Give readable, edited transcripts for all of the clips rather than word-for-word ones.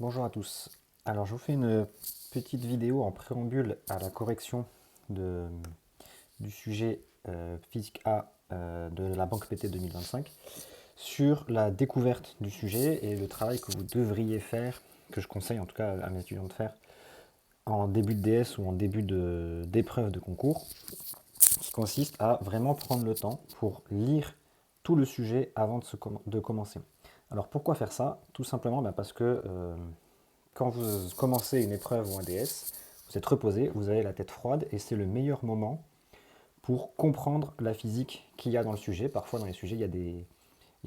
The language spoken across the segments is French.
Bonjour à tous. Alors je vous fais une petite vidéo en préambule à la correction de- du sujet physique A de la banque PT 2025 sur la découverte du sujet et le travail que vous devriez faire, que je conseille en tout cas à mes étudiants de faire en début de DS ou en début d'épreuve de concours, qui consiste à vraiment prendre le temps pour lire tout le sujet avant de commencer. Alors pourquoi faire ça? Tout simplement parce que quand vous commencez une épreuve ou un DS, vous êtes reposé, vous avez la tête froide et c'est le meilleur moment pour comprendre la physique qu'il y a dans le sujet. Parfois dans les sujets, il y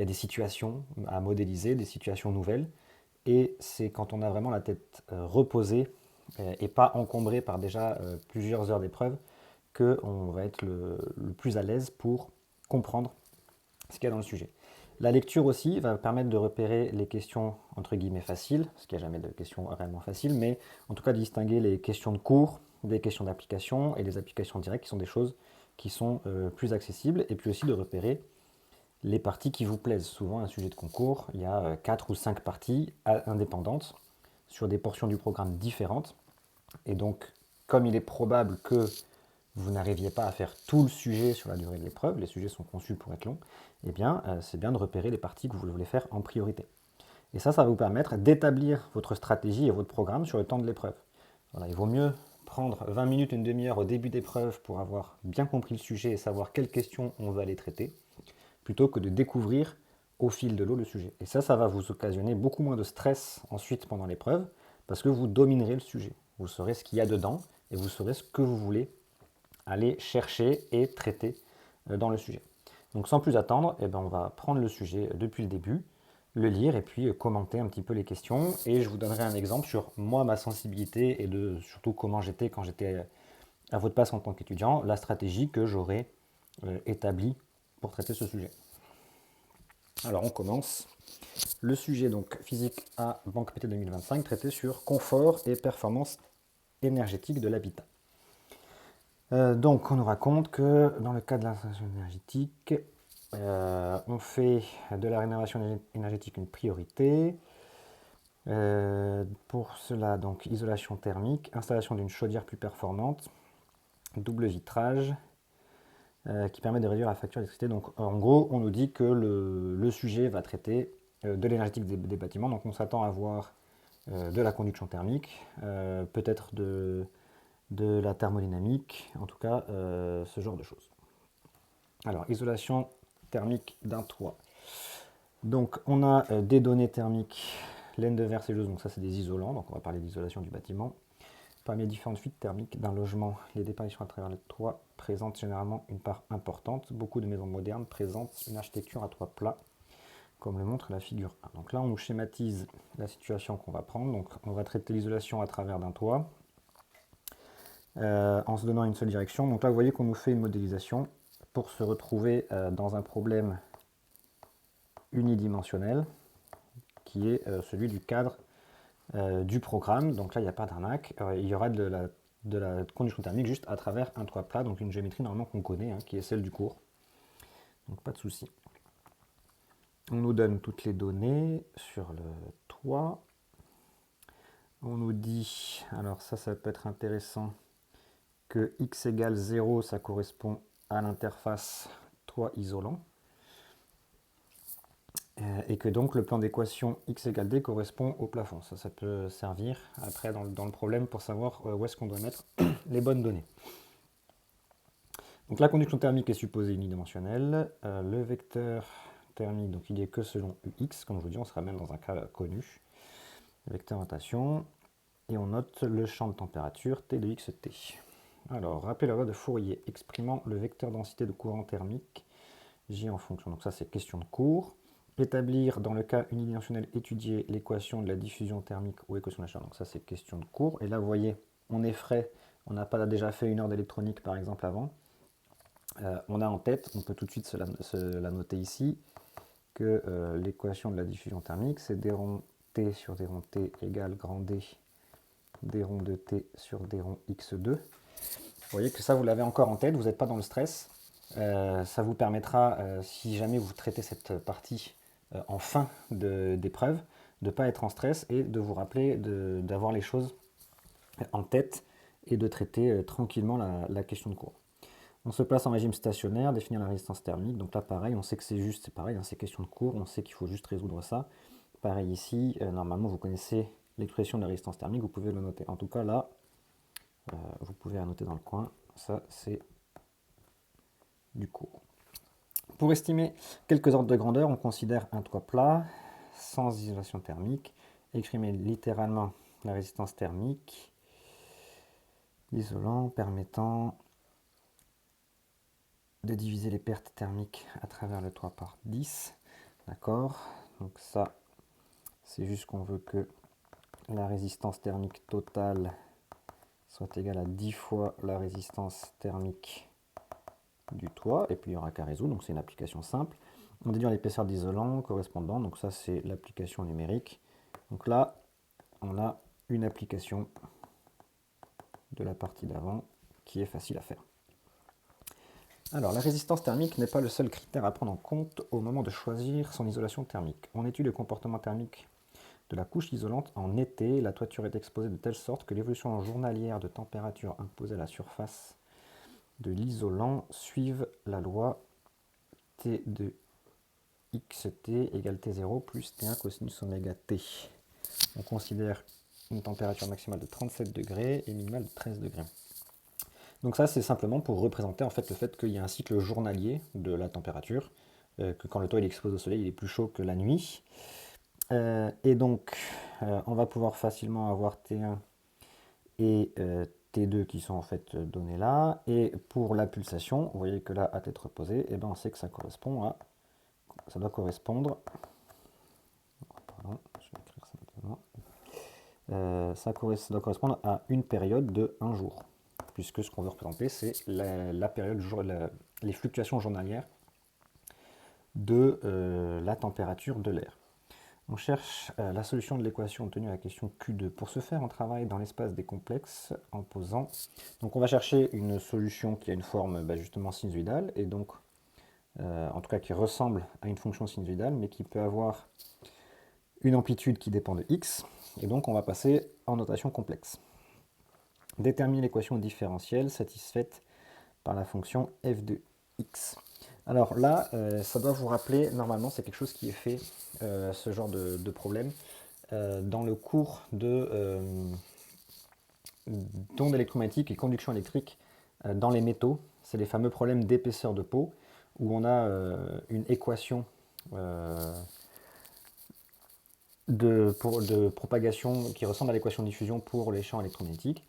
a des situations à modéliser, des situations nouvelles. Et c'est quand on a vraiment la tête reposée et pas encombrée par déjà plusieurs heures d'épreuve qu'on va être le plus à l'aise pour comprendre ce qu'il y a dans le sujet. La lecture aussi va permettre de repérer les questions entre guillemets faciles, parce qu'il n'y a jamais de questions réellement faciles, mais en tout cas distinguer les questions de cours, des questions d'application et les applications directes qui sont des choses qui sont plus accessibles, et puis aussi de repérer les parties qui vous plaisent. Souvent, un sujet de concours, il y a 4 ou 5 parties indépendantes sur des portions du programme différentes, et donc comme il est probable que vous n'arriviez pas à faire tout le sujet sur la durée de l'épreuve, les sujets sont conçus pour être longs, eh bien, c'est bien de repérer les parties que vous voulez faire en priorité. Et ça va vous permettre d'établir votre stratégie et votre programme sur le temps de l'épreuve. Voilà, il vaut mieux prendre 20 minutes, une demi-heure au début d'épreuve pour avoir bien compris le sujet et savoir quelles questions on va aller traiter, plutôt que de découvrir au fil de l'eau le sujet. Et ça va vous occasionner beaucoup moins de stress ensuite pendant l'épreuve, parce que vous dominerez le sujet. Vous saurez ce qu'il y a dedans et vous saurez ce que vous voulez aller chercher et traiter dans le sujet. Donc sans plus attendre, eh ben, on va prendre le sujet depuis le début, le lire et puis commenter un petit peu les questions. Et je vous donnerai un exemple sur moi, ma sensibilité et de surtout comment j'étais quand j'étais à votre place en tant qu'étudiant, la stratégie que j'aurais établie pour traiter ce sujet. Alors on commence. Le sujet donc physique A, Banque PT 2025, traité sur confort et performance énergétique de l'habitat. Donc on nous raconte que dans le cas de l'installation énergétique, on fait de la rénovation énergétique une priorité. Pour cela, donc isolation thermique, installation d'une chaudière plus performante, double vitrage, qui permet de réduire la facture d'électricité. Donc en gros, on nous dit que le sujet va traiter de l'énergétique des bâtiments. Donc on s'attend à voir de la conduction thermique, peut-être de la thermodynamique, en tout cas ce genre de choses. Alors, isolation thermique d'un toit. Donc, on a des données thermiques, laine de verre celluleuse, donc ça c'est des isolants, donc on va parler d'isolation du bâtiment. Parmi les différentes fuites thermiques d'un logement, les déperditions à travers le toit présentent généralement une part importante. Beaucoup de maisons modernes présentent une architecture à toit plat, comme le montre la figure 1. Donc là, on nous schématise la situation qu'on va prendre. Donc, on va traiter l'isolation à travers d'un toit en se donnant une seule direction. Donc là, vous voyez qu'on nous fait une modélisation pour se retrouver dans un problème unidimensionnel qui est celui du cadre du programme. Donc là, il n'y a pas d'arnaque. Il y aura de la conduction thermique juste à travers un toit plat, donc une géométrie normalement qu'on connaît, hein, qui est celle du cours. Donc pas de souci. On nous donne toutes les données sur le toit. On nous dit, alors ça peut être intéressant, que x égale 0, ça correspond à l'interface toit isolant. Et que donc le plan d'équation x égale d correspond au plafond. Ça peut servir après dans le problème pour savoir où est-ce qu'on doit mettre les bonnes données. Donc la conduction thermique est supposée unidimensionnelle. Le vecteur thermique, donc il est que selon ux, comme je vous dis, on sera même dans un cas connu. Vecteur rotation, et on note le champ de température T de xt. Alors, rappelez la loi de Fourier exprimant le vecteur densité de courant thermique J en fonction. Donc ça, c'est question de cours. Établir, dans le cas unidimensionnel étudié, l'équation de la diffusion thermique ou équation de la chaleur. Donc ça, c'est question de cours. Et là, vous voyez, on est frais. On n'a pas déjà fait une heure d'électronique, par exemple, avant. On a en tête, on peut tout de suite se la noter ici, que l'équation de la diffusion thermique, c'est d rond t sur d rond t égale grand D, d rond de t sur d rond x2. Vous voyez que ça, vous l'avez encore en tête, vous n'êtes pas dans le stress. Ça vous permettra, si jamais vous traitez cette partie en fin d'épreuve, de ne pas être en stress et de vous rappeler d'avoir les choses en tête et de traiter tranquillement la question de cours. On se place en régime stationnaire, définir la résistance thermique. Donc là, pareil, on sait que c'est juste, c'est pareil, hein, c'est question de cours, on sait qu'il faut juste résoudre ça. Pareil ici, normalement, vous connaissez l'expression de la résistance thermique, vous pouvez le noter. En tout cas, là, vous pouvez la noter dans le coin. Ça, c'est du cours. Pour estimer quelques ordres de grandeur, on considère un toit plat, sans isolation thermique. Exprimer littéralement la résistance thermique. L'isolant permettant de diviser les pertes thermiques à travers le toit par 10. D'accord? Donc ça, c'est juste qu'on veut que la résistance thermique totale soit égale à 10 fois la résistance thermique du toit. Et puis il n'y aura qu'à résoudre, donc c'est une application simple. On déduit l'épaisseur d'isolant correspondant, donc ça c'est l'application numérique. Donc là, on a une application de la partie d'avant qui est facile à faire. Alors, la résistance thermique n'est pas le seul critère à prendre en compte au moment de choisir son isolation thermique. On étudie le comportement thermique de la couche isolante en été. La toiture est exposée de telle sorte que l'évolution journalière de température imposée à la surface de l'isolant suive la loi T de xt égale T0 plus T1 cosinus oméga T. On considère une température maximale de 37 degrés et minimale de 13 degrés. Donc ça, c'est simplement pour représenter en fait le fait qu'il y a un cycle journalier de la température, que quand le toit est exposé au soleil, il est plus chaud que la nuit. Et donc, on va pouvoir facilement avoir T1 et T2 qui sont en fait donnés là. Et pour la pulsation, vous voyez que là, à tête reposée, eh ben, on sait que ça correspond à... Ça doit correspondre... Pardon, je vais écrire ça maintenant. Ça doit correspondre à une période de 1 jour, puisque ce qu'on veut représenter, c'est la période, les fluctuations journalières de la température de l'air. On cherche la solution de l'équation obtenue à la question Q2. Pour ce faire, on travaille dans l'espace des complexes en posant... Donc on va chercher une solution qui a une forme justement sinusoïdale, et donc en tout cas qui ressemble à une fonction sinusoïdale, mais qui peut avoir une amplitude qui dépend de x, et donc on va passer en notation complexe. Déterminer l'équation différentielle satisfaite par la fonction f de x. Alors là, ça doit vous rappeler, normalement c'est quelque chose qui est fait, ce genre de problème, dans le cours d'ondes électromagnétiques et conduction électrique dans les métaux. C'est les fameux problèmes d'épaisseur de peau, où on a une équation de propagation qui ressemble à l'équation de diffusion pour les champs électromagnétiques.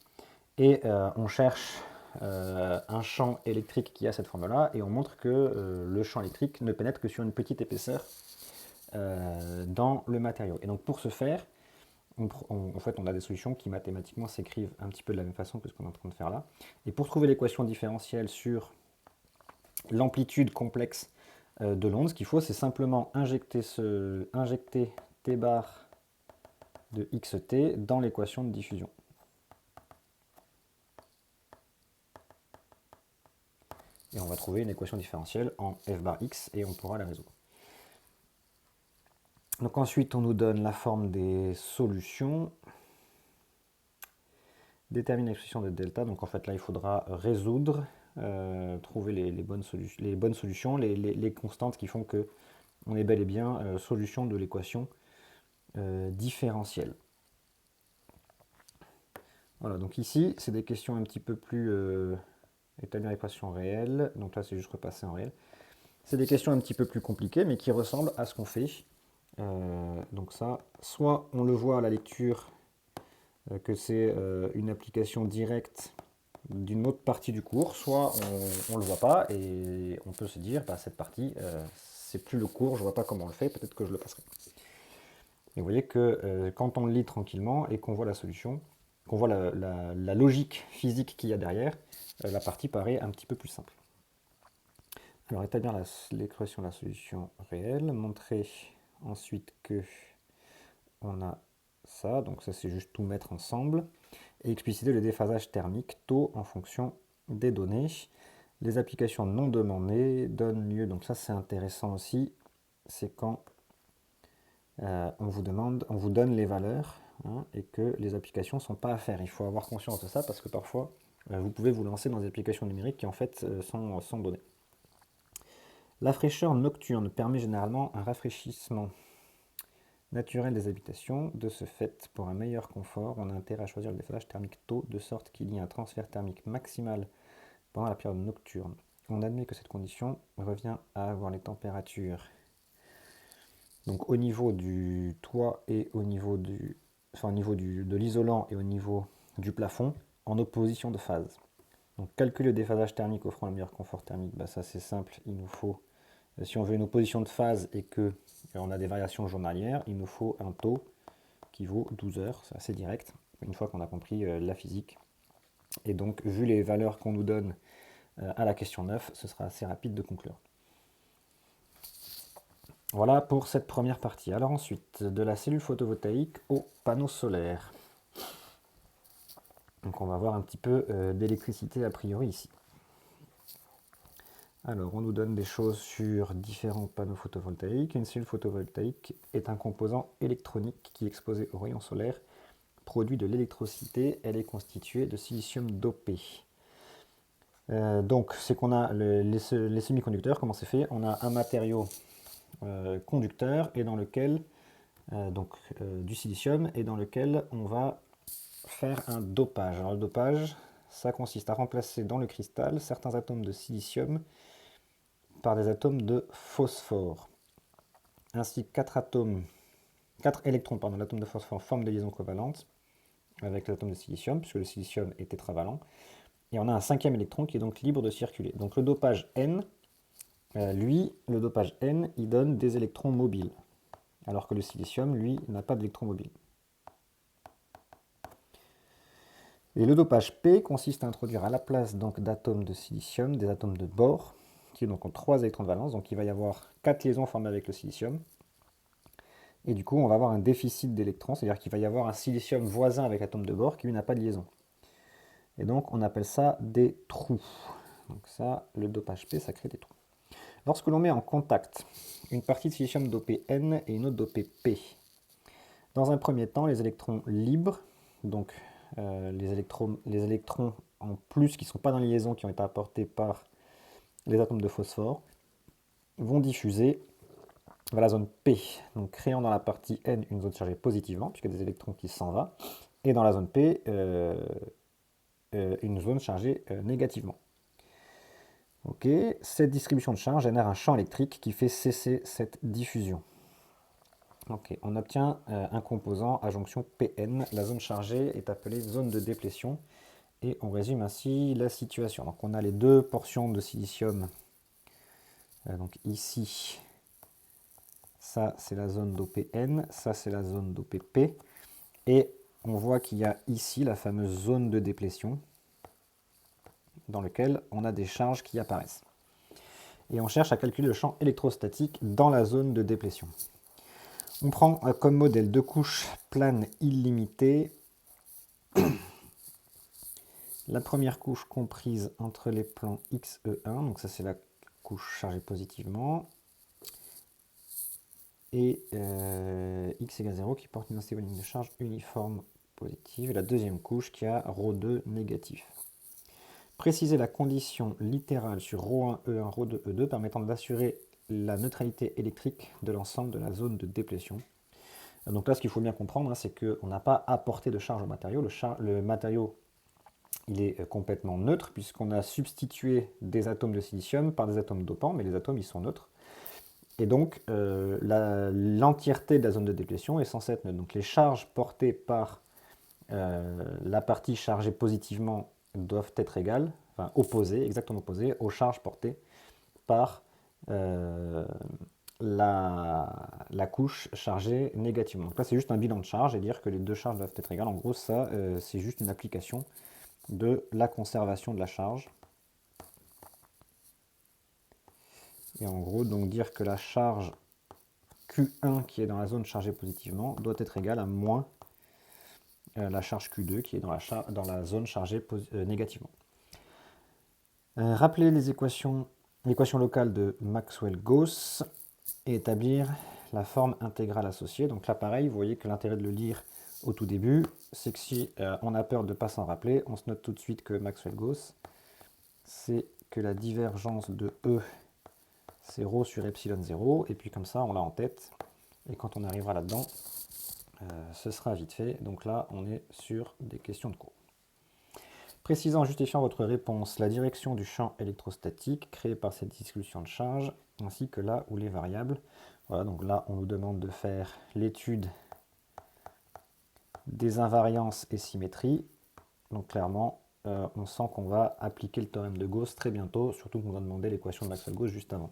Et on cherche un champ électrique qui a cette forme-là, et on montre que le champ électrique ne pénètre que sur une petite épaisseur dans le matériau. Et donc pour ce faire, en fait, on a des solutions qui mathématiquement s'écrivent un petit peu de la même façon que ce qu'on est en train de faire là. Et pour trouver l'équation différentielle sur l'amplitude complexe de l'onde, ce qu'il faut, c'est simplement injecter T bar de xt dans l'équation de diffusion. Et on va trouver une équation différentielle en f bar x et on pourra la résoudre. Donc ensuite, on nous donne la forme des solutions. Détermine l'expression de delta. Donc en fait, là, il faudra résoudre, trouver les bonnes solutions, les constantes qui font que on est bel et bien solution de l'équation différentielle. Voilà, donc ici, c'est des questions un petit peu plus établir l'équation réelle. Donc là, c'est juste repasser en réel. C'est des questions un petit peu plus compliquées, mais qui ressemblent à ce qu'on fait. Donc ça, soit on le voit à la lecture que c'est une application directe d'une autre partie du cours, soit on ne le voit pas et on peut se dire, bah, cette partie, c'est plus le cours, je ne vois pas comment on le fait, peut-être que je le passerai. Et vous voyez que quand on le lit tranquillement et qu'on voit la solution, qu'on voit la logique physique qu'il y a derrière, la partie paraît un petit peu plus simple. Alors établir l'équation de la solution réelle, montrer ensuite que on a ça, donc ça c'est juste tout mettre ensemble, et expliciter le déphasage thermique taux en fonction des données. Les applications non demandées donnent lieu, donc ça c'est intéressant aussi, c'est quand on vous donne les valeurs, hein, et que les applications ne sont pas à faire. Il faut avoir conscience de ça parce que parfois, vous pouvez vous lancer dans des applications numériques qui en fait sont données. La fraîcheur nocturne permet généralement un rafraîchissement naturel des habitations. De ce fait, pour un meilleur confort, on a intérêt à choisir le déphasage thermique tôt, de sorte qu'il y ait un transfert thermique maximal pendant la période nocturne. On admet que cette condition revient à avoir les températures, donc au niveau du toit et au niveau de l'isolant et au niveau du plafond, en opposition de phase. Donc calculer le déphasage thermique offrant le meilleur confort thermique, bah ça c'est simple, il nous faut, si on veut une opposition de phase et que on a des variations journalières, il nous faut un taux qui vaut 12 heures, c'est assez direct, une fois qu'on a compris la physique. Et donc vu les valeurs qu'on nous donne à la question 9, ce sera assez rapide de conclure. Voilà pour cette première partie. Alors ensuite, de la cellule photovoltaïque au panneau solaire. Donc on va voir un petit peu d'électricité a priori ici. Alors on nous donne des choses sur différents panneaux photovoltaïques. Une cellule photovoltaïque est un composant électronique qui, exposé aux rayons solaires, produit de l'électricité. Elle est constituée de silicium dopé. Donc c'est qu'on a les semi-conducteurs, comment c'est fait? On a un matériau conducteur et dans lequel du silicium et dans lequel on va faire un dopage. Alors le dopage, ça consiste à remplacer dans le cristal certains atomes de silicium par des atomes de phosphore. Ainsi, 4 électrons de l'atome de phosphore forment des liaisons covalentes avec l'atome de silicium, puisque le silicium est tétravalent. Et on a un 5e électron qui est donc libre de circuler. Donc le dopage N, le dopage N, il donne des électrons mobiles, alors que le silicium, lui, n'a pas d'électrons mobiles. Et le dopage P consiste à introduire à la place d'atomes de silicium des atomes de bore, qui donc ont 3 électrons de valence, donc il va y avoir 4 liaisons formées avec le silicium. Et du coup, on va avoir un déficit d'électrons, c'est-à-dire qu'il va y avoir un silicium voisin avec l'atome de bore qui lui n'a pas de liaison. Et donc on appelle ça des trous. Donc ça, le dopage P, ça crée des trous. Lorsque l'on met en contact une partie de silicium dopé N et une autre dopée P, dans un premier temps, les électrons libres, donc les électrons en plus qui ne sont pas dans la liaison, qui ont été apportés par les atomes de phosphore, vont diffuser vers la zone P, donc créant dans la partie N une zone chargée positivement, puisqu'il y a des électrons qui s'en vont, et dans la zone P, une zone chargée négativement. Ok, cette distribution de charge génère un champ électrique qui fait cesser cette diffusion. Ok, on obtient un composant à jonction Pn. La zone chargée est appelée zone de déplétion et on résume ainsi la situation. Donc on a les deux portions de silicium. Donc ici, ça c'est la zone d'OPN, ça c'est la zone d'OPP. Et on voit qu'il y a ici la fameuse zone de déplétion dans laquelle on a des charges qui apparaissent. Et on cherche à calculer le champ électrostatique dans la zone de déplétion. On prend comme modèle deux couches planes illimitées. La première couche comprise entre les plans X et 1, donc ça c'est la couche chargée positivement, et X égale 0 qui porte une densité volumique de charge uniforme positive, et la deuxième couche qui a ρ2 négatif. Préciser la condition littérale sur ρ1, E1, ρ2, E2 permettant d'assurer la neutralité électrique de l'ensemble de la zone de déplétion. Donc là, ce qu'il faut bien comprendre, hein, c'est qu'on n'a pas apporté de charge au matériau. Le matériau, il est complètement neutre puisqu'on a substitué des atomes de silicium par des atomes dopants, mais les atomes, ils sont neutres. Et donc, l'entièreté de la zone de déplétion est censée être neutre. Donc les charges portées par la partie chargée positivement doivent être égales, enfin opposées, exactement opposées aux charges portées par la couche chargée négativement. Donc là, c'est juste un bilan de charge et dire que les deux charges doivent être égales. En gros, ça, c'est juste une application de la conservation de la charge. Et en gros, donc dire que la charge Q1 qui est dans la zone chargée positivement doit être égale à moins la charge Q2 qui est dans la zone chargée négativement. Rappeler l'équation locale de Maxwell-Gauss et établir la forme intégrale associée. Donc là, pareil, vous voyez que l'intérêt de le lire au tout début, c'est que si on a peur de ne pas s'en rappeler, on se note tout de suite que Maxwell-Gauss, c'est que la divergence de E, c'est ρ sur epsilon 0, et puis comme ça, on l'a en tête, et quand on arrivera là-dedans, ce sera vite fait. Donc là, on est sur des questions de cours. Précisant en justifiant votre réponse la direction du champ électrostatique créé par cette distribution de charge, ainsi que là où les variables. Voilà, donc là, on nous demande de faire l'étude des invariances et symétries. Donc clairement, on sent qu'on va appliquer le théorème de Gauss très bientôt, surtout qu'on nous a demandé l'équation de Maxwell-Gauss juste avant.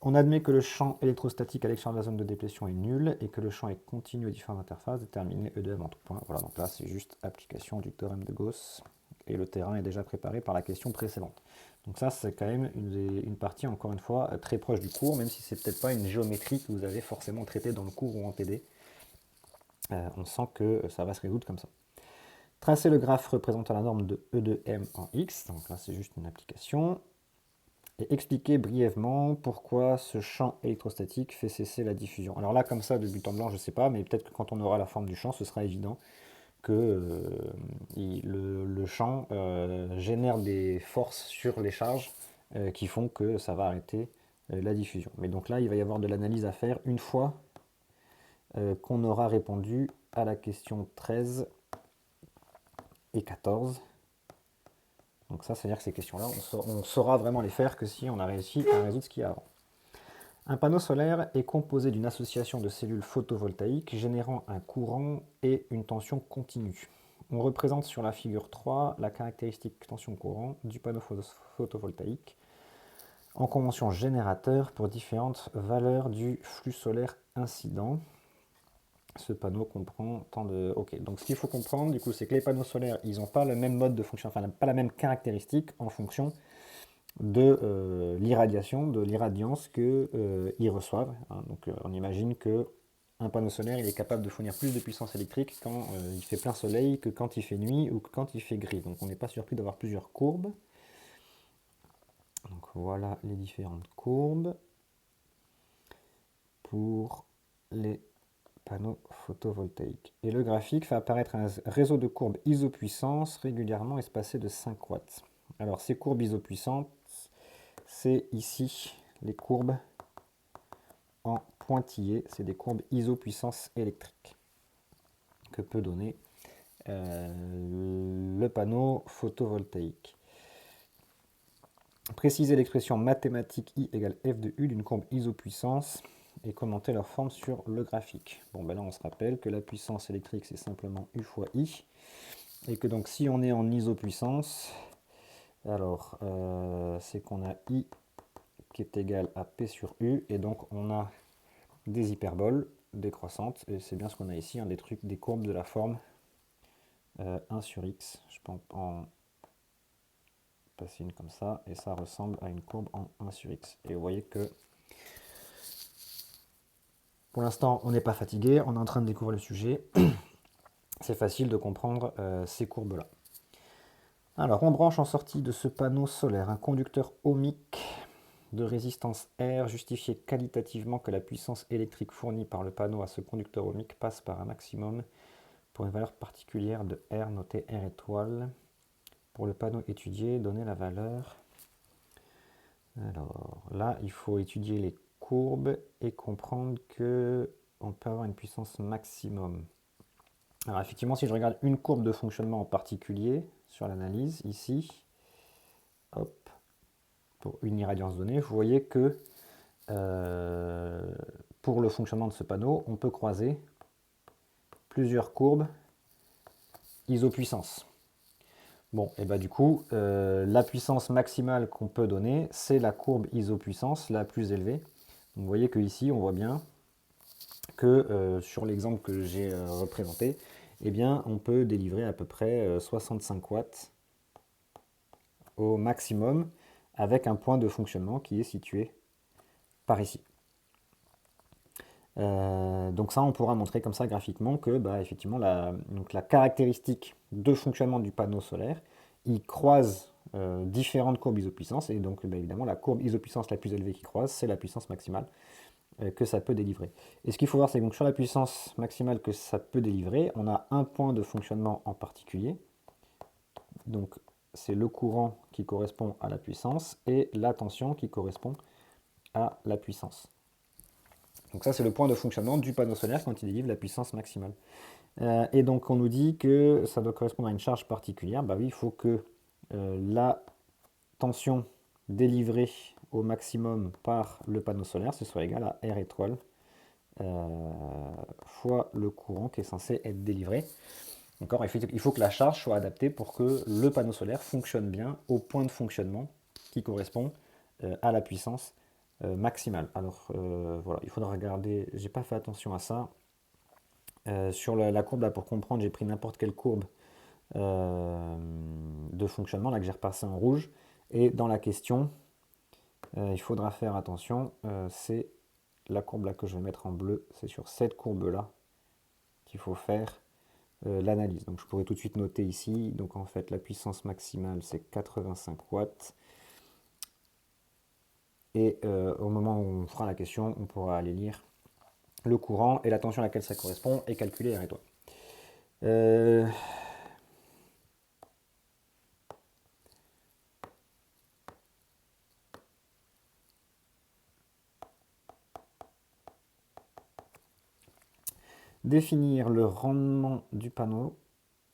On admet que le champ électrostatique à l'extérieur de la zone de déplétion est nul et que le champ est continu aux différentes interfaces déterminées E de M en tout point. Voilà, donc là, c'est juste application du théorème de Gauss et le terrain est déjà préparé par la question précédente. Donc ça, c'est quand même une partie, encore une fois, très proche du cours, même si c'est peut-être pas une géométrie que vous avez forcément traitée dans le cours ou en TD. On sent que ça va se résoudre comme ça. Tracer le graphe représentant la norme de E de M en X, donc là c'est juste une application, et expliquer brièvement pourquoi ce champ électrostatique fait cesser la diffusion. Alors là, comme ça, de but en blanc, je ne sais pas, mais peut-être que quand on aura la forme du champ, ce sera évident que le champ génère des forces sur les charges qui font que ça va arrêter la diffusion. Mais donc là, il va y avoir de l'analyse à faire une fois qu'on aura répondu à la question 13 et 14. Donc ça, c'est-à-dire que ces questions-là, on saura vraiment les faire que si on a réussi à résoudre ce qu'il y a avant. Un panneau solaire est composé d'une association de cellules photovoltaïques générant un courant et une tension continue. On représente sur la figure 3 la caractéristique tension-courant du panneau photovoltaïque en convention générateur pour différentes valeurs du flux solaire incident. Ce panneau comprend tant de... Ok, donc ce qu'il faut comprendre, du coup, c'est que les panneaux solaires, ils n'ont pas le même mode de fonction, enfin, pas la même caractéristique en fonction de l'irradiation, de l'irradiance qu'ils reçoivent. Hein. Donc, on imagine que un panneau solaire, il est capable de fournir plus de puissance électrique quand il fait plein soleil que quand il fait nuit ou que quand il fait gris. Donc, on n'est pas surpris d'avoir plusieurs courbes. Donc, voilà les différentes courbes pour les panneaux photovoltaïques. Et le graphique fait apparaître un réseau de courbes isopuissance régulièrement espacées de 5 watts. Alors ces courbes isopuissantes, c'est ici les courbes en pointillés, c'est des courbes isopuissance électrique que peut donner le panneau photovoltaïque. Préciser l'expression mathématique I égale F de U d'une courbe isopuissance et commenter leur forme sur le graphique. Bon, ben là, on se rappelle que la puissance électrique, c'est simplement U fois I. Et que donc, si on est en isopuissance, alors, c'est qu'on a I qui est égal à P sur U. Et donc, on a des hyperboles décroissantes. Et c'est bien ce qu'on a ici, hein, des courbes de la forme 1 sur X. Je peux en passer une comme ça. Et ça ressemble à une courbe en 1 sur X. Et vous voyez que pour l'instant, on n'est pas fatigué, on est en train de découvrir le sujet. C'est facile de comprendre ces courbes-là. Alors, on branche en sortie de ce panneau solaire un conducteur ohmique de résistance R, justifié qualitativement que la puissance électrique fournie par le panneau à ce conducteur ohmique passe par un maximum pour une valeur particulière de R, notée R étoile. Pour le panneau étudié, donner la valeur. Alors, là, il faut étudier les courbes et comprendre qu'on peut avoir une puissance maximum. Alors effectivement, si je regarde une courbe de fonctionnement en particulier sur l'analyse, ici, hop, pour une irradiance donnée, vous voyez que pour le fonctionnement de ce panneau, on peut croiser plusieurs courbes isopuissance. Bon, et bah du coup, la puissance maximale qu'on peut donner, c'est la courbe isopuissance la plus élevée. Donc, vous voyez que ici, on voit bien que sur l'exemple que j'ai représenté, eh bien, on peut délivrer à peu près 65 watts au maximum avec un point de fonctionnement qui est situé par ici. Donc ça, on pourra montrer comme ça graphiquement que bah, effectivement, la caractéristique de fonctionnement du panneau solaire, il croise différentes courbes isopuissance, et donc bah, évidemment, la courbe isopuissance la plus élevée qui croise, c'est la puissance maximale. que ça peut délivrer. Et ce qu'il faut voir, c'est que donc, sur la puissance maximale que ça peut délivrer, on a un point de fonctionnement en particulier. Donc c'est le courant qui correspond à la puissance et la tension qui correspond à la puissance. Donc ça, c'est le point de fonctionnement du panneau solaire quand il délivre la puissance maximale. Et donc on nous dit que ça doit correspondre à une charge particulière. Bah oui, il faut que la tension délivrée au maximum par le panneau solaire, ce soit égal à R étoile fois le courant qui est censé être délivré. Encore, il faut que la charge soit adaptée pour que le panneau solaire fonctionne bien au point de fonctionnement qui correspond à la puissance maximale. Alors voilà, il faudra regarder, j'ai pas fait attention à ça. Sur la courbe, là, pour comprendre, j'ai pris n'importe quelle courbe de fonctionnement, là que j'ai repassé en rouge. Et dans la question, il faudra faire attention, c'est la courbe là que je vais mettre en bleu, c'est sur cette courbe-là qu'il faut faire l'analyse. Donc je pourrais tout de suite noter ici, donc en fait la puissance maximale c'est 85 watts. Et au moment où on fera la question, on pourra aller lire le courant et la tension à laquelle ça correspond et calculer R étoile. Définir le rendement du panneau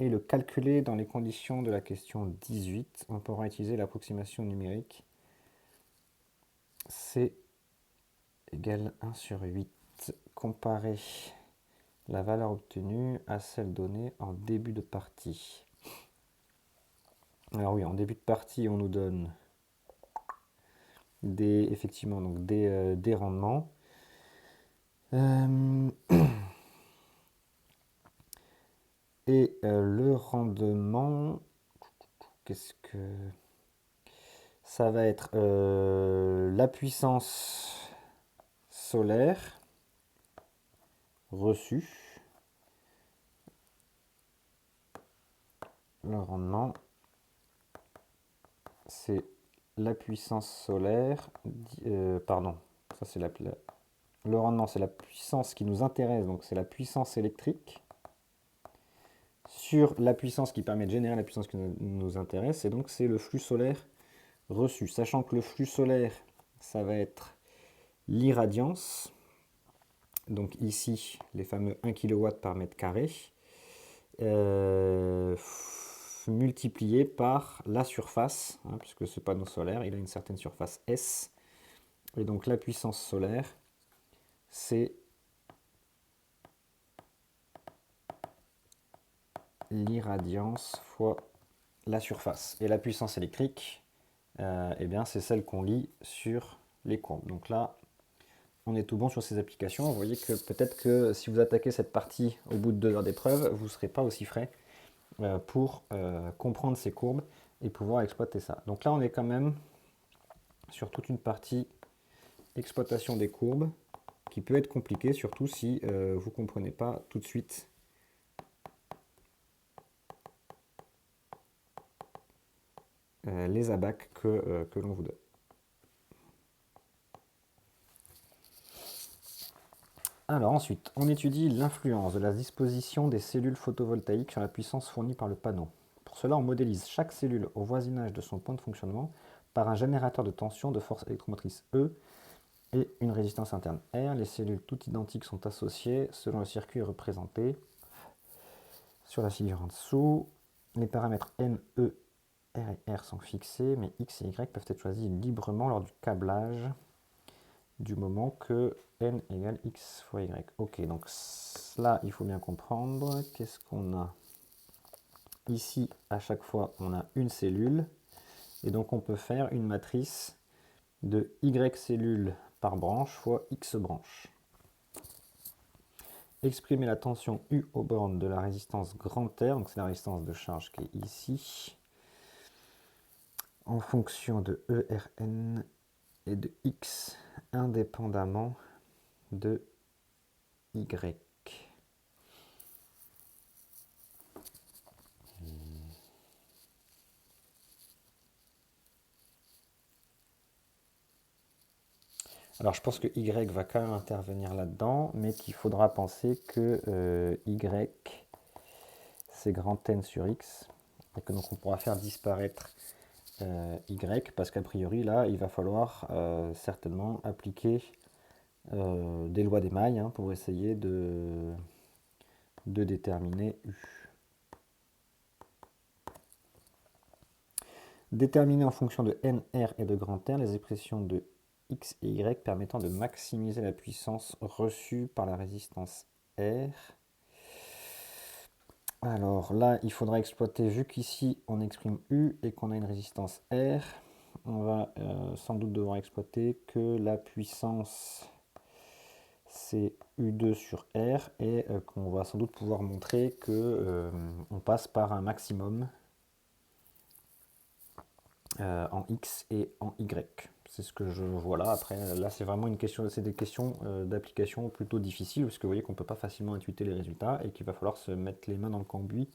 et le calculer dans les conditions de la question 18. On pourra utiliser l'approximation numérique. C égale 1 sur 8. Comparer la valeur obtenue à celle donnée en début de partie. Alors oui, en début de partie, on nous donne effectivement donc des rendements. Et le rendement, qu'est-ce que ça va être la puissance solaire reçue, le rendement, c'est la puissance solaire, pardon, ça c'est le rendement, c'est la puissance qui nous intéresse, donc c'est la puissance électrique sur la puissance qui permet de générer la puissance qui nous intéresse, et donc c'est le flux solaire reçu. Sachant que le flux solaire, ça va être l'irradiance, donc ici les fameux 1 kW par mètre carré, multiplié par la surface, hein, puisque ce panneau solaire, il a une certaine surface S, et donc la puissance solaire, c'est l'irradiance fois la surface. Et la puissance électrique, eh bien, c'est celle qu'on lit sur les courbes. Donc là, on est tout bon sur ces applications. Vous voyez que peut-être que si vous attaquez cette partie au bout de 2 heures d'épreuve, vous ne serez pas aussi frais pour comprendre ces courbes et pouvoir exploiter ça. Donc là, on est quand même sur toute une partie exploitation des courbes qui peut être compliquée, surtout si vous ne comprenez pas tout de suite les abacs que l'on vous donne. Alors ensuite, on étudie l'influence de la disposition des cellules photovoltaïques sur la puissance fournie par le panneau. Pour cela, on modélise chaque cellule au voisinage de son point de fonctionnement par un générateur de tension de force électromotrice E et une résistance interne R. Les cellules toutes identiques sont associées selon le circuit représenté sur la figure en dessous. Les paramètres N, E, R et R sont fixés, mais X et Y peuvent être choisis librement lors du câblage du moment que N égale X fois Y. Ok, donc là, il faut bien comprendre. Qu'est-ce qu'on a ici? À chaque fois, on a une cellule. Et donc, on peut faire une matrice de Y cellules par branche fois X branches. Exprimer la tension U aux bornes de la résistance grand R, donc c'est la résistance de charge qui est ici, en fonction de ERN et de X indépendamment de Y. Alors je pense que Y va quand même intervenir là-dedans, mais qu'il faudra penser que Y c'est grand N sur X, et que donc on pourra faire disparaître Y, parce qu'a priori là il va falloir certainement appliquer des lois d'émail hein, pour essayer de déterminer U. Déterminer en fonction de n, r et de grand R les expressions de x et y permettant de maximiser la puissance reçue par la résistance R. Alors là, il faudra exploiter, vu qu'ici on exprime U et qu'on a une résistance R, on va sans doute devoir exploiter que la puissance c'est U2 sur R et qu'on va sans doute pouvoir montrer que on passe par un maximum en X et en Y. C'est ce que je vois là. Après, là, c'est vraiment une question, c'est des questions d'application plutôt difficiles, parce que vous voyez qu'on ne peut pas facilement intuiter les résultats et qu'il va falloir se mettre les mains dans le cambouis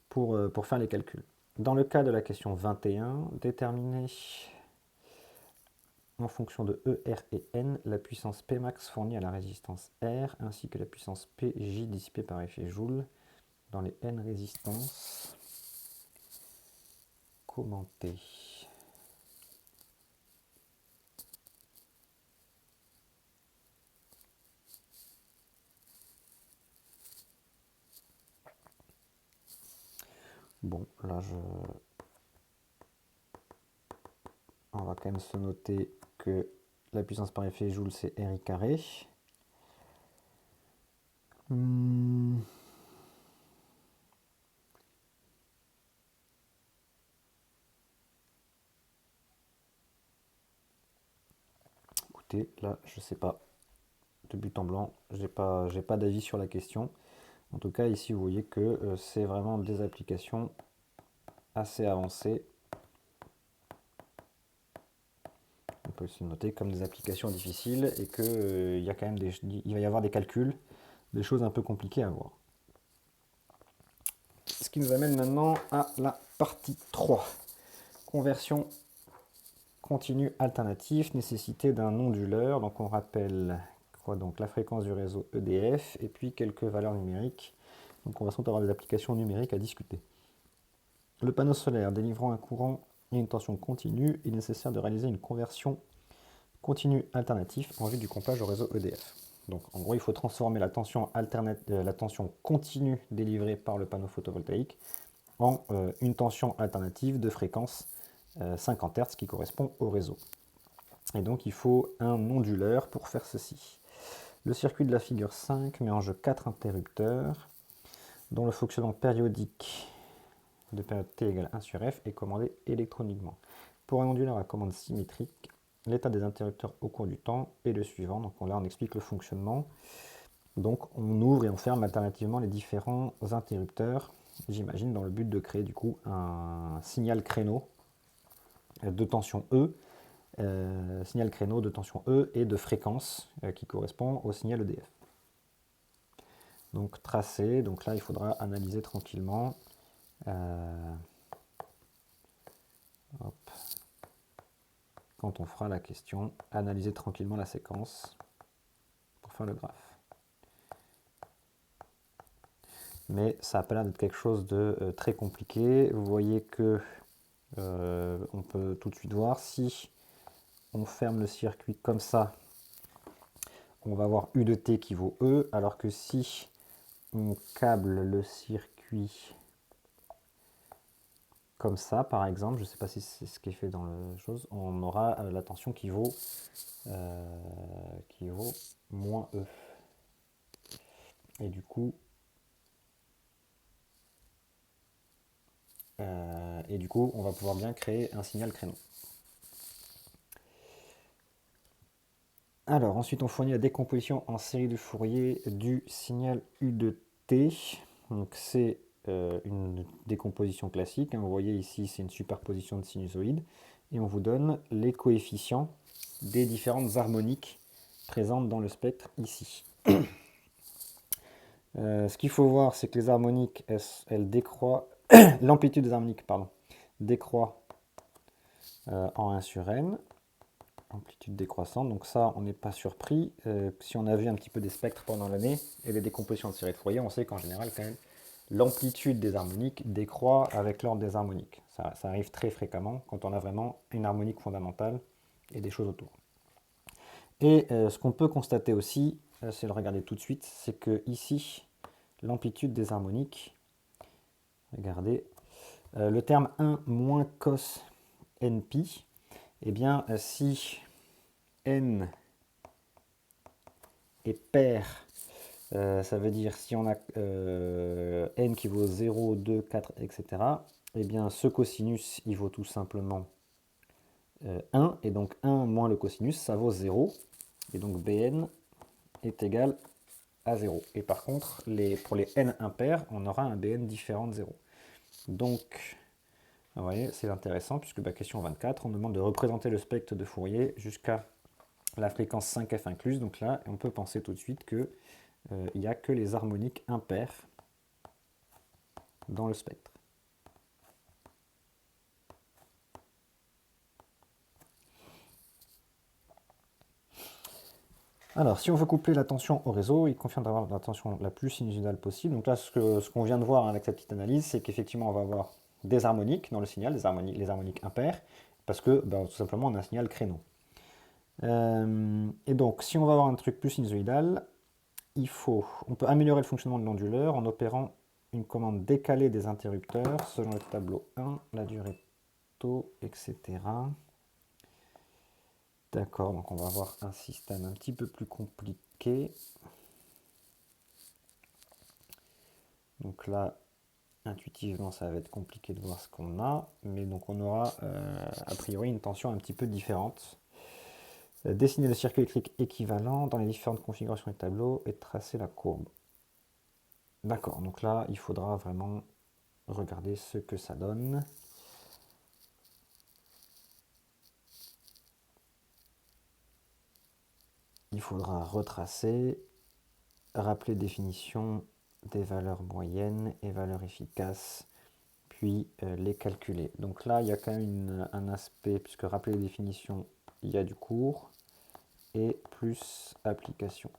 pour faire les calculs. Dans le cas de la question 21, déterminer en fonction de E, R et N la puissance P max fournie à la résistance R ainsi que la puissance PJ dissipée par effet Joule dans les N résistances. Commenter. Bon, là, on va quand même se noter que la puissance par effet Joule, c'est RI carré. Écoutez, là, je sais pas. De but en blanc, j'ai pas d'avis sur la question. En tout cas, ici, vous voyez que c'est vraiment des applications assez avancées. On peut se noter comme des applications difficiles et que il y a quand même il va y avoir des calculs, des choses un peu compliquées à voir. Ce qui nous amène maintenant à la partie 3. Conversion continue alternative, nécessité d'un onduleur. Donc on rappelle quoi, donc la fréquence du réseau EDF et puis quelques valeurs numériques. Donc on va sans doute avoir des applications numériques à discuter. Le panneau solaire délivrant un courant et une tension continue, il est nécessaire de réaliser une conversion continue alternative en vue du comptage au réseau EDF. Donc en gros, il faut transformer la tension continue délivrée par le panneau photovoltaïque en une tension alternative de fréquence 50 Hz qui correspond au réseau. Et donc il faut un onduleur pour faire ceci. Le circuit de la figure 5 met en jeu 4 interrupteurs dont le fonctionnement périodique de période t égale 1 sur f est commandé électroniquement. Pour un onduleur à commande symétrique, l'état des interrupteurs au cours du temps est le suivant. Donc là on explique le fonctionnement. Donc on ouvre et on ferme alternativement les différents interrupteurs, j'imagine dans le but de créer du coup un signal créneau de tension E, signal créneau de tension E et de fréquence qui correspond au signal EDF. Donc tracé, donc là il faudra analyser tranquillement. Quand on fera la question, analyser tranquillement la séquence pour faire le graphe. Mais ça n'a pas l'air d'être quelque chose de très compliqué. Vous voyez que on peut tout de suite voir si on ferme le circuit comme ça, on va avoir U de T qui vaut E, alors que si on câble le circuit comme ça, par exemple, je ne sais pas si c'est ce qui est fait dans la chose, on aura la tension qui vaut moins E. Et du coup, on va pouvoir bien créer un signal créneau. Alors, ensuite, on fournit la décomposition en série de Fourier du signal U de T. Donc, c'est une décomposition classique. Hein. Vous voyez ici, c'est une superposition de sinusoïdes. Et on vous donne les coefficients des différentes harmoniques présentes dans le spectre ici. Ce qu'il faut voir, c'est que les harmoniques, elles décroît, l'amplitude des harmoniques, pardon, décroît en 1 sur n. amplitude décroissante. Donc ça, on n'est pas surpris. Si on a vu un petit peu des spectres pendant l'année et des décompositions de séries de Fourier, on sait qu'en général, quand même, l'amplitude des harmoniques décroît avec l'ordre des harmoniques. Ça arrive très fréquemment quand on a vraiment une harmonique fondamentale et des choses autour. Et ce qu'on peut constater aussi, c'est le regarder tout de suite, c'est que ici, l'amplitude des harmoniques, regardez, le terme 1 moins cos np, eh bien, si n est pair, ça veut dire si on a n qui vaut 0, 2, 4, etc., eh bien, ce cosinus, il vaut tout simplement 1, et donc 1 moins le cosinus, ça vaut 0, et donc Bn est égal à 0. Et par contre, pour les n impairs, on aura un Bn différent de 0. Donc, vous voyez, c'est intéressant, puisque question 24, on demande de représenter le spectre de Fourier jusqu'à la fréquence 5f incluse. Donc là, on peut penser tout de suite qu'il n'y a que les harmoniques impaires dans le spectre. Alors, si on veut coupler la tension au réseau, il convient d'avoir la tension la plus sinusitale possible. Donc là, ce qu'on vient de voir avec cette petite analyse, c'est qu'effectivement, on va avoir des harmoniques dans le signal, les harmoniques impaires, parce que tout simplement, on a un signal créneau. Et donc, si on va avoir un truc plus sinusoïdal, on peut améliorer le fonctionnement de l'onduleur en opérant une commande décalée des interrupteurs selon le tableau 1, la durée taux, etc. D'accord, donc on va avoir un système un petit peu plus compliqué. Donc là, intuitivement, ça va être compliqué de voir ce qu'on a, mais donc on aura a priori une tension un petit peu différente. Dessiner le circuit électrique équivalent dans les différentes configurations du tableau et tracer la courbe. D'accord, donc là, il faudra vraiment regarder ce que ça donne. Il faudra retracer, rappeler définition des valeurs moyennes et valeurs efficaces, puis les calculer. Donc là, il y a quand même un aspect, puisque rappeler les définitions, il y a du cours, et plus application.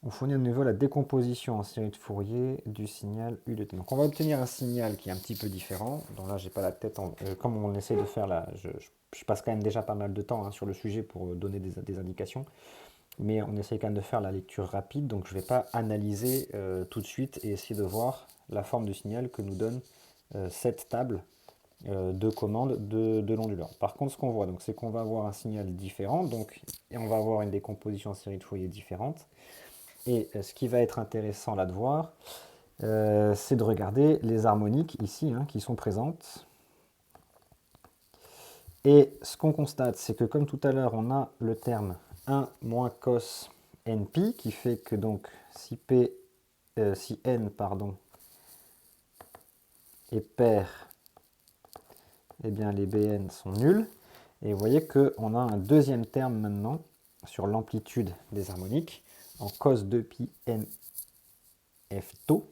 On fournit à nouveau la décomposition en série de Fourier du signal U de t. Donc on va obtenir un signal qui est un petit peu différent. Donc là, j'ai pas la tête comme on essaie de faire là, je passe quand même déjà pas mal de temps sur le sujet pour donner des indications. Mais on essaie quand même de faire la lecture rapide, donc je ne vais pas analyser tout de suite et essayer de voir la forme du signal que nous donne cette table de commande de l'onduleur. Par contre, ce qu'on voit, c'est qu'on va avoir un signal différent, et on va avoir une décomposition en série de Fourier différente. Et ce qui va être intéressant là de voir, c'est de regarder les harmoniques ici qui sont présentes. Et ce qu'on constate, c'est que comme tout à l'heure, on a le terme 1 moins cos np, qui fait que donc si n est pair, eh bien les Bn sont nuls. Et vous voyez qu'on a un deuxième terme maintenant sur l'amplitude des harmoniques en cos 2pi n f tau.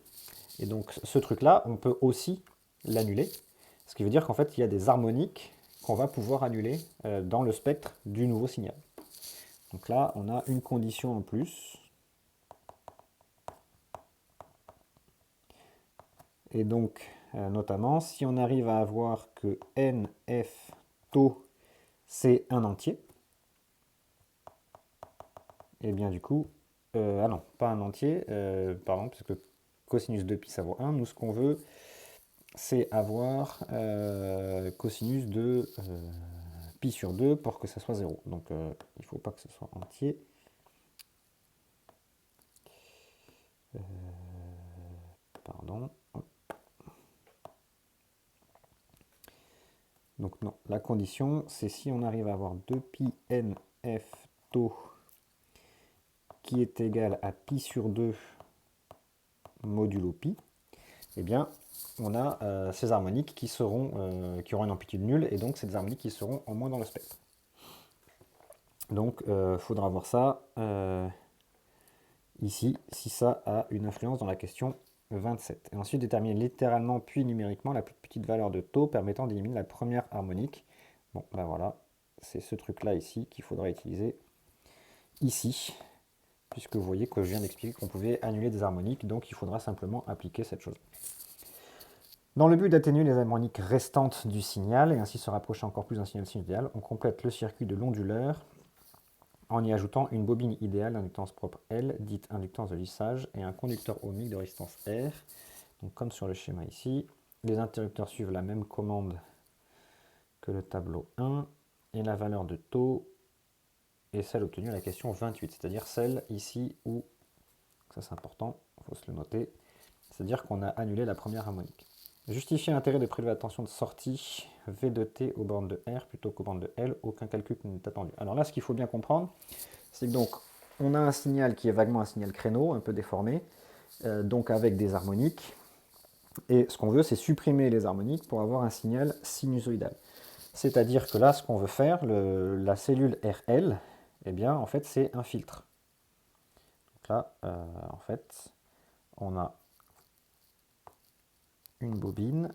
Et donc ce truc-là, on peut aussi l'annuler. Ce qui veut dire qu'en fait, il y a des harmoniques qu'on va pouvoir annuler dans le spectre du nouveau signal. Donc là, on a une condition en plus. Et donc, notamment, si on arrive à avoir que NF tau, c'est un entier, et bien du coup, ah non, pas un entier, pardon, parce que cosinus de pi ça vaut 1. Nous, ce qu'on veut, c'est avoir cosinus de pi sur 2 pour que ça soit 0. Donc, il ne faut pas que ce soit entier. Pardon. Donc non, la condition, c'est si on arrive à avoir 2pi nf tau qui est égal à pi sur 2 modulo pi, eh bien, on a ces harmoniques qui auront une amplitude nulle, et donc c'est des harmoniques qui seront en moins dans le spectre. Donc, il faudra voir ça ici, si ça a une influence dans la question 27. Et ensuite, déterminer littéralement puis numériquement la plus petite valeur de taux permettant d'éliminer la première harmonique. Bon, ben voilà, c'est ce truc-là ici qu'il faudra utiliser ici, puisque vous voyez que je viens d'expliquer qu'on pouvait annuler des harmoniques, donc il faudra simplement appliquer cette chose. Dans le but d'atténuer les harmoniques restantes du signal et ainsi se rapprocher encore plus d'un signal sinusoïdal, on complète le circuit de l'onduleur en y ajoutant une bobine idéale d'inductance propre L, dite inductance de lissage, et un conducteur ohmique de résistance R. Donc comme sur le schéma ici, les interrupteurs suivent la même commande que le tableau 1, et la valeur de taux est celle obtenue à la question 28, c'est-à-dire celle ici où, ça c'est important, il faut se le noter, c'est-à-dire qu'on a annulé la première harmonique. Justifier l'intérêt de prélever la tension de sortie V de T aux bornes de R plutôt qu'aux bornes de L, aucun calcul n'est attendu. Alors là, ce qu'il faut bien comprendre, c'est que donc on a un signal qui est vaguement un signal créneau, un peu déformé, donc avec des harmoniques, et ce qu'on veut, c'est supprimer les harmoniques pour avoir un signal sinusoïdal. C'est-à-dire que là, ce qu'on veut faire, la cellule RL, eh bien, en fait, c'est un filtre. Donc là, en fait, on a une bobine,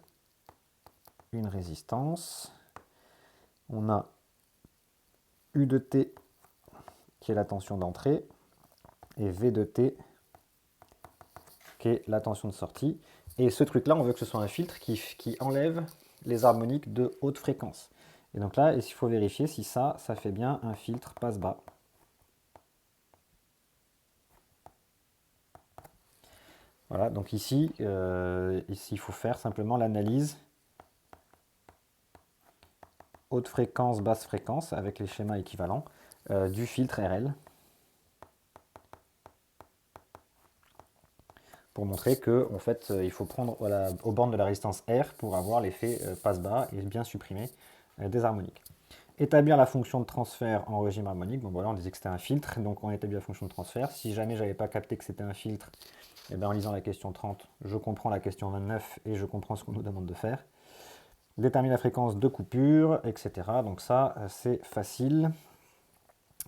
une résistance, on a U de T qui est la tension d'entrée et V de T qui est la tension de sortie. Et ce truc-là, on veut que ce soit un filtre qui enlève les harmoniques de haute fréquence. Et donc là, il faut vérifier si ça fait bien un filtre passe-bas. Voilà, donc ici, il faut faire simplement l'analyse haute fréquence, basse fréquence, avec les schémas équivalents, du filtre RL, pour montrer que en fait, il faut prendre aux bornes de la résistance R pour avoir l'effet passe-bas et bien supprimer des harmoniques. Établir la fonction de transfert en régime harmonique. Bon voilà, on disait que c'était un filtre, donc on établit la fonction de transfert. Si jamais j'avais pas capté que c'était un filtre, et bien en lisant la question 30, je comprends la question 29 et je comprends ce qu'on nous demande de faire. Déterminer la fréquence de coupure, etc. Donc ça, c'est facile.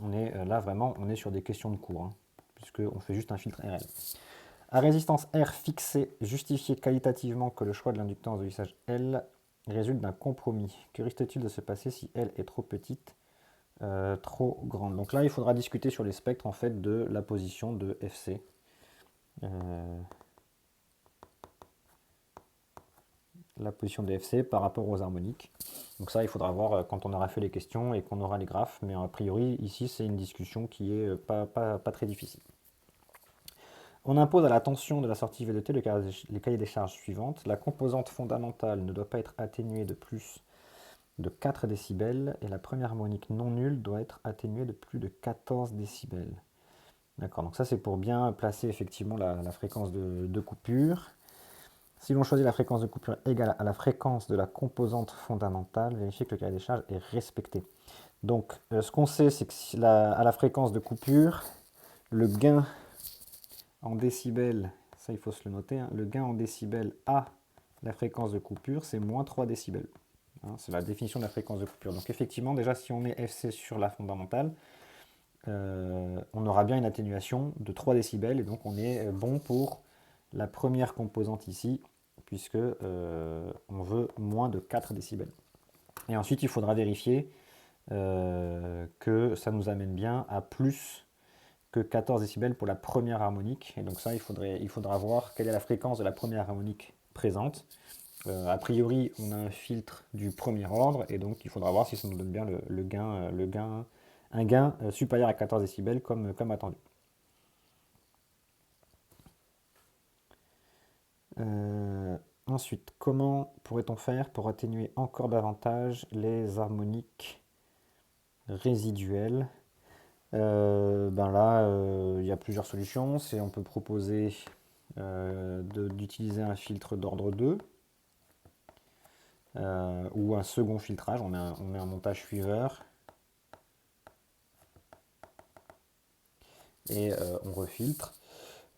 On est là vraiment, on est sur des questions de cours, hein, puisqu'on fait juste un filtre RL. À résistance R fixée, justifier qualitativement que le choix de l'inductance de lissage L résulte d'un compromis. Que risque-t-il de se passer si L est trop petite, trop grande? Donc là, il faudra discuter sur les spectres en fait de la position de FC. La position de FC par rapport aux harmoniques. Donc ça, il faudra voir quand on aura fait les questions et qu'on aura les graphes. Mais a priori, ici, c'est une discussion qui est pas très difficile. On impose à la tension de la sortie V de T les cahiers des charges suivantes. La composante fondamentale ne doit pas être atténuée de plus de 4 décibels et la première harmonique non nulle doit être atténuée de plus de 14 décibels. D'accord, donc ça c'est pour bien placer effectivement la fréquence de coupure. Si l'on choisit la fréquence de coupure égale à la fréquence de la composante fondamentale, vérifiez que le cahier des charges est respecté. Donc ce qu'on sait, c'est qu'à la fréquence de coupure, le gain en décibels, ça il faut se le noter, hein, le gain en décibels à la fréquence de coupure, c'est moins 3 décibels. Hein, c'est la définition de la fréquence de coupure. Donc effectivement, déjà si on met FC sur la fondamentale, on aura bien une atténuation de 3 décibels, et donc on est bon pour la première composante ici, puisque on veut moins de 4 décibels. Et ensuite, il faudra vérifier que ça nous amène bien à plus que 14 décibels pour la première harmonique. Et donc ça, il faudra voir quelle est la fréquence de la première harmonique présente. A priori, on a un filtre du premier ordre, et donc il faudra voir si ça nous donne bien un gain supérieur à 14 décibels comme attendu. Ensuite, comment pourrait-on faire pour atténuer encore davantage les harmoniques résiduelles? Ben là, il y a plusieurs solutions. On peut proposer d'utiliser un filtre d'ordre 2 ou un second filtrage. On met un montage suiveur et on refiltre.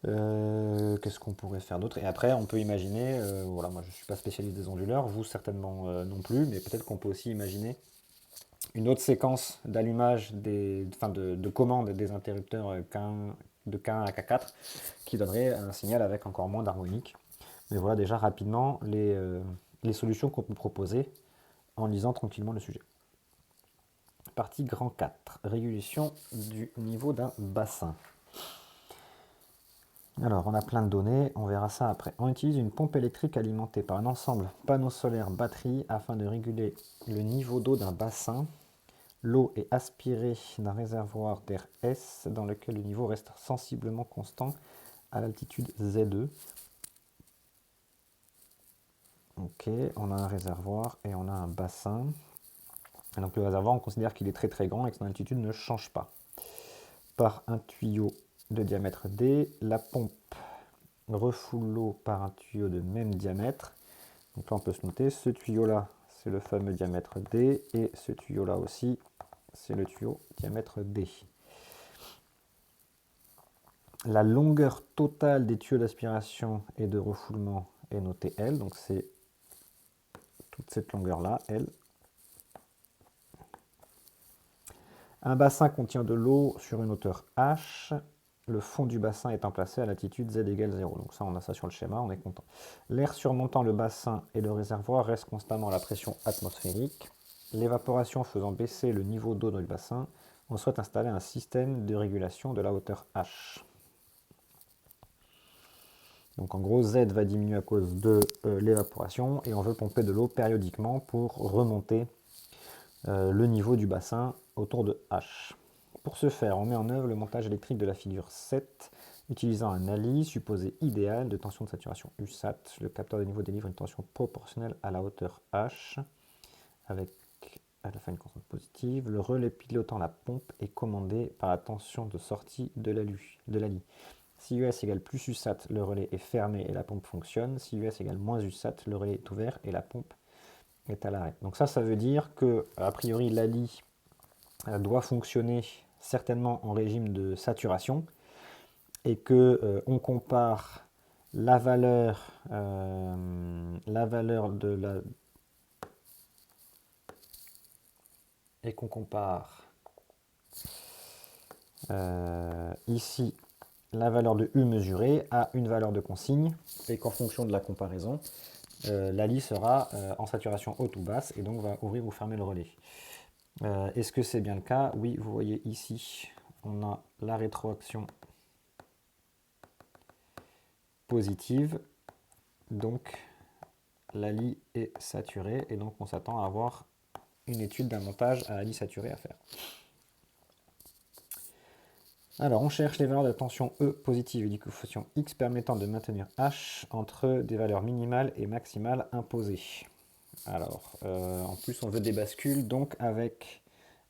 Qu'est-ce qu'on pourrait faire d'autre? Et après, on peut imaginer, voilà, moi je ne suis pas spécialiste des onduleurs, vous certainement non plus, mais peut-être qu'on peut aussi imaginer une autre séquence d'allumage de commande des interrupteurs de K1 à K4, qui donnerait un signal avec encore moins d'harmonique. Mais voilà déjà rapidement les solutions qu'on peut proposer en lisant tranquillement le sujet. Partie grand 4, régulation du niveau d'un bassin. Alors, on a plein de données, on verra ça après. On utilise une pompe électrique alimentée par un ensemble panneau solaire batterie afin de réguler le niveau d'eau d'un bassin. L'eau est aspirée d'un réservoir d'air S dans lequel le niveau reste sensiblement constant à l'altitude Z2. Ok, on a un réservoir et on a un bassin. Et donc le réservoir, on considère qu'il est très très grand et que son altitude ne change pas. Par un tuyau de diamètre D, la pompe refoule l'eau par un tuyau de même diamètre. Donc là, on peut se noter, ce tuyau-là, c'est le fameux diamètre D, et ce tuyau-là aussi, c'est le tuyau diamètre D. La longueur totale des tuyaux d'aspiration et de refoulement est notée L, donc c'est toute cette longueur-là, L. Un bassin contient de l'eau sur une hauteur H. Le fond du bassin étant placé à latitude Z égale 0. Donc ça, on a ça sur le schéma, on est content. L'air surmontant le bassin et le réservoir reste constamment à la pression atmosphérique. L'évaporation faisant baisser le niveau d'eau dans le bassin, on souhaite installer un système de régulation de la hauteur H. Donc en gros, Z va diminuer à cause de l'évaporation et on veut pomper de l'eau périodiquement pour remonter le niveau du bassin autour de H. Pour ce faire, on met en œuvre le montage électrique de la figure 7, utilisant un ALI supposé idéal de tension de saturation USAT. Le capteur de niveau délivre une tension proportionnelle à la hauteur H, avec à la fin une constante positive. Le relais pilotant la pompe est commandé par la tension de sortie de l'ALI. Si US égale plus USAT, le relais est fermé et la pompe fonctionne. Si US égale moins USAT, le relais est ouvert et la pompe est à l'arrêt. Donc ça veut dire que, a priori, l'ALI doit fonctionner certainement en régime de saturation et que on compare la valeur de la et qu'on compare ici la valeur de U mesurée à une valeur de consigne et qu'en fonction de la comparaison, l'ALI sera en saturation haute ou basse et donc va ouvrir ou fermer le relais. Est-ce que c'est bien le cas? Oui, vous voyez ici, on a la rétroaction positive, donc l'ALI est saturée et donc on s'attend à avoir une étude d'un montage à ALI saturé à faire. Alors on cherche les valeurs de tension E positive et du coefficient X permettant de maintenir H entre des valeurs minimales et maximales imposées. Alors en plus on veut des bascules donc avec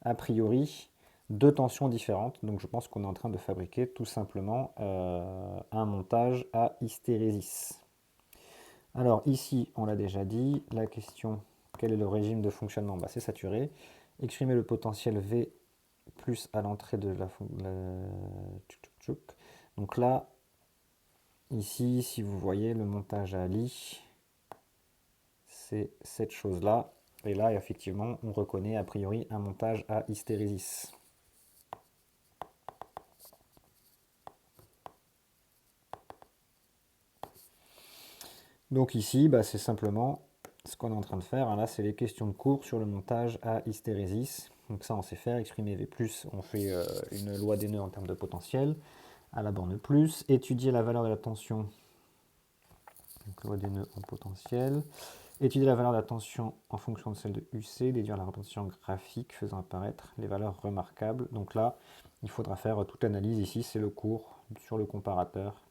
a priori deux tensions différentes, donc je pense qu'on est en train de fabriquer tout simplement un montage à hystérésis. Alors ici, on l'a déjà dit, la question, quel est le régime de fonctionnement? C'est saturé. Exprimer le potentiel V plus à l'entrée de la... Donc là, ici, si vous voyez le montage à ALI, c'est cette chose-là. Et là, effectivement, on reconnaît a priori un montage à hystérésis. Donc ici, c'est simplement ce qu'on est en train de faire. Là, c'est les questions de cours sur le montage à hystérésis. Donc ça, on sait faire. Exprimer V+, on fait une loi des nœuds en termes de potentiel. À la borne plus, étudier la valeur de la tension. Donc loi des nœuds en potentiel. Étudier la valeur de la tension en fonction de celle de UC. Déduire la représentation graphique faisant apparaître les valeurs remarquables. Donc là, il faudra faire toute l'analyse. Ici, c'est le cours sur le comparateur.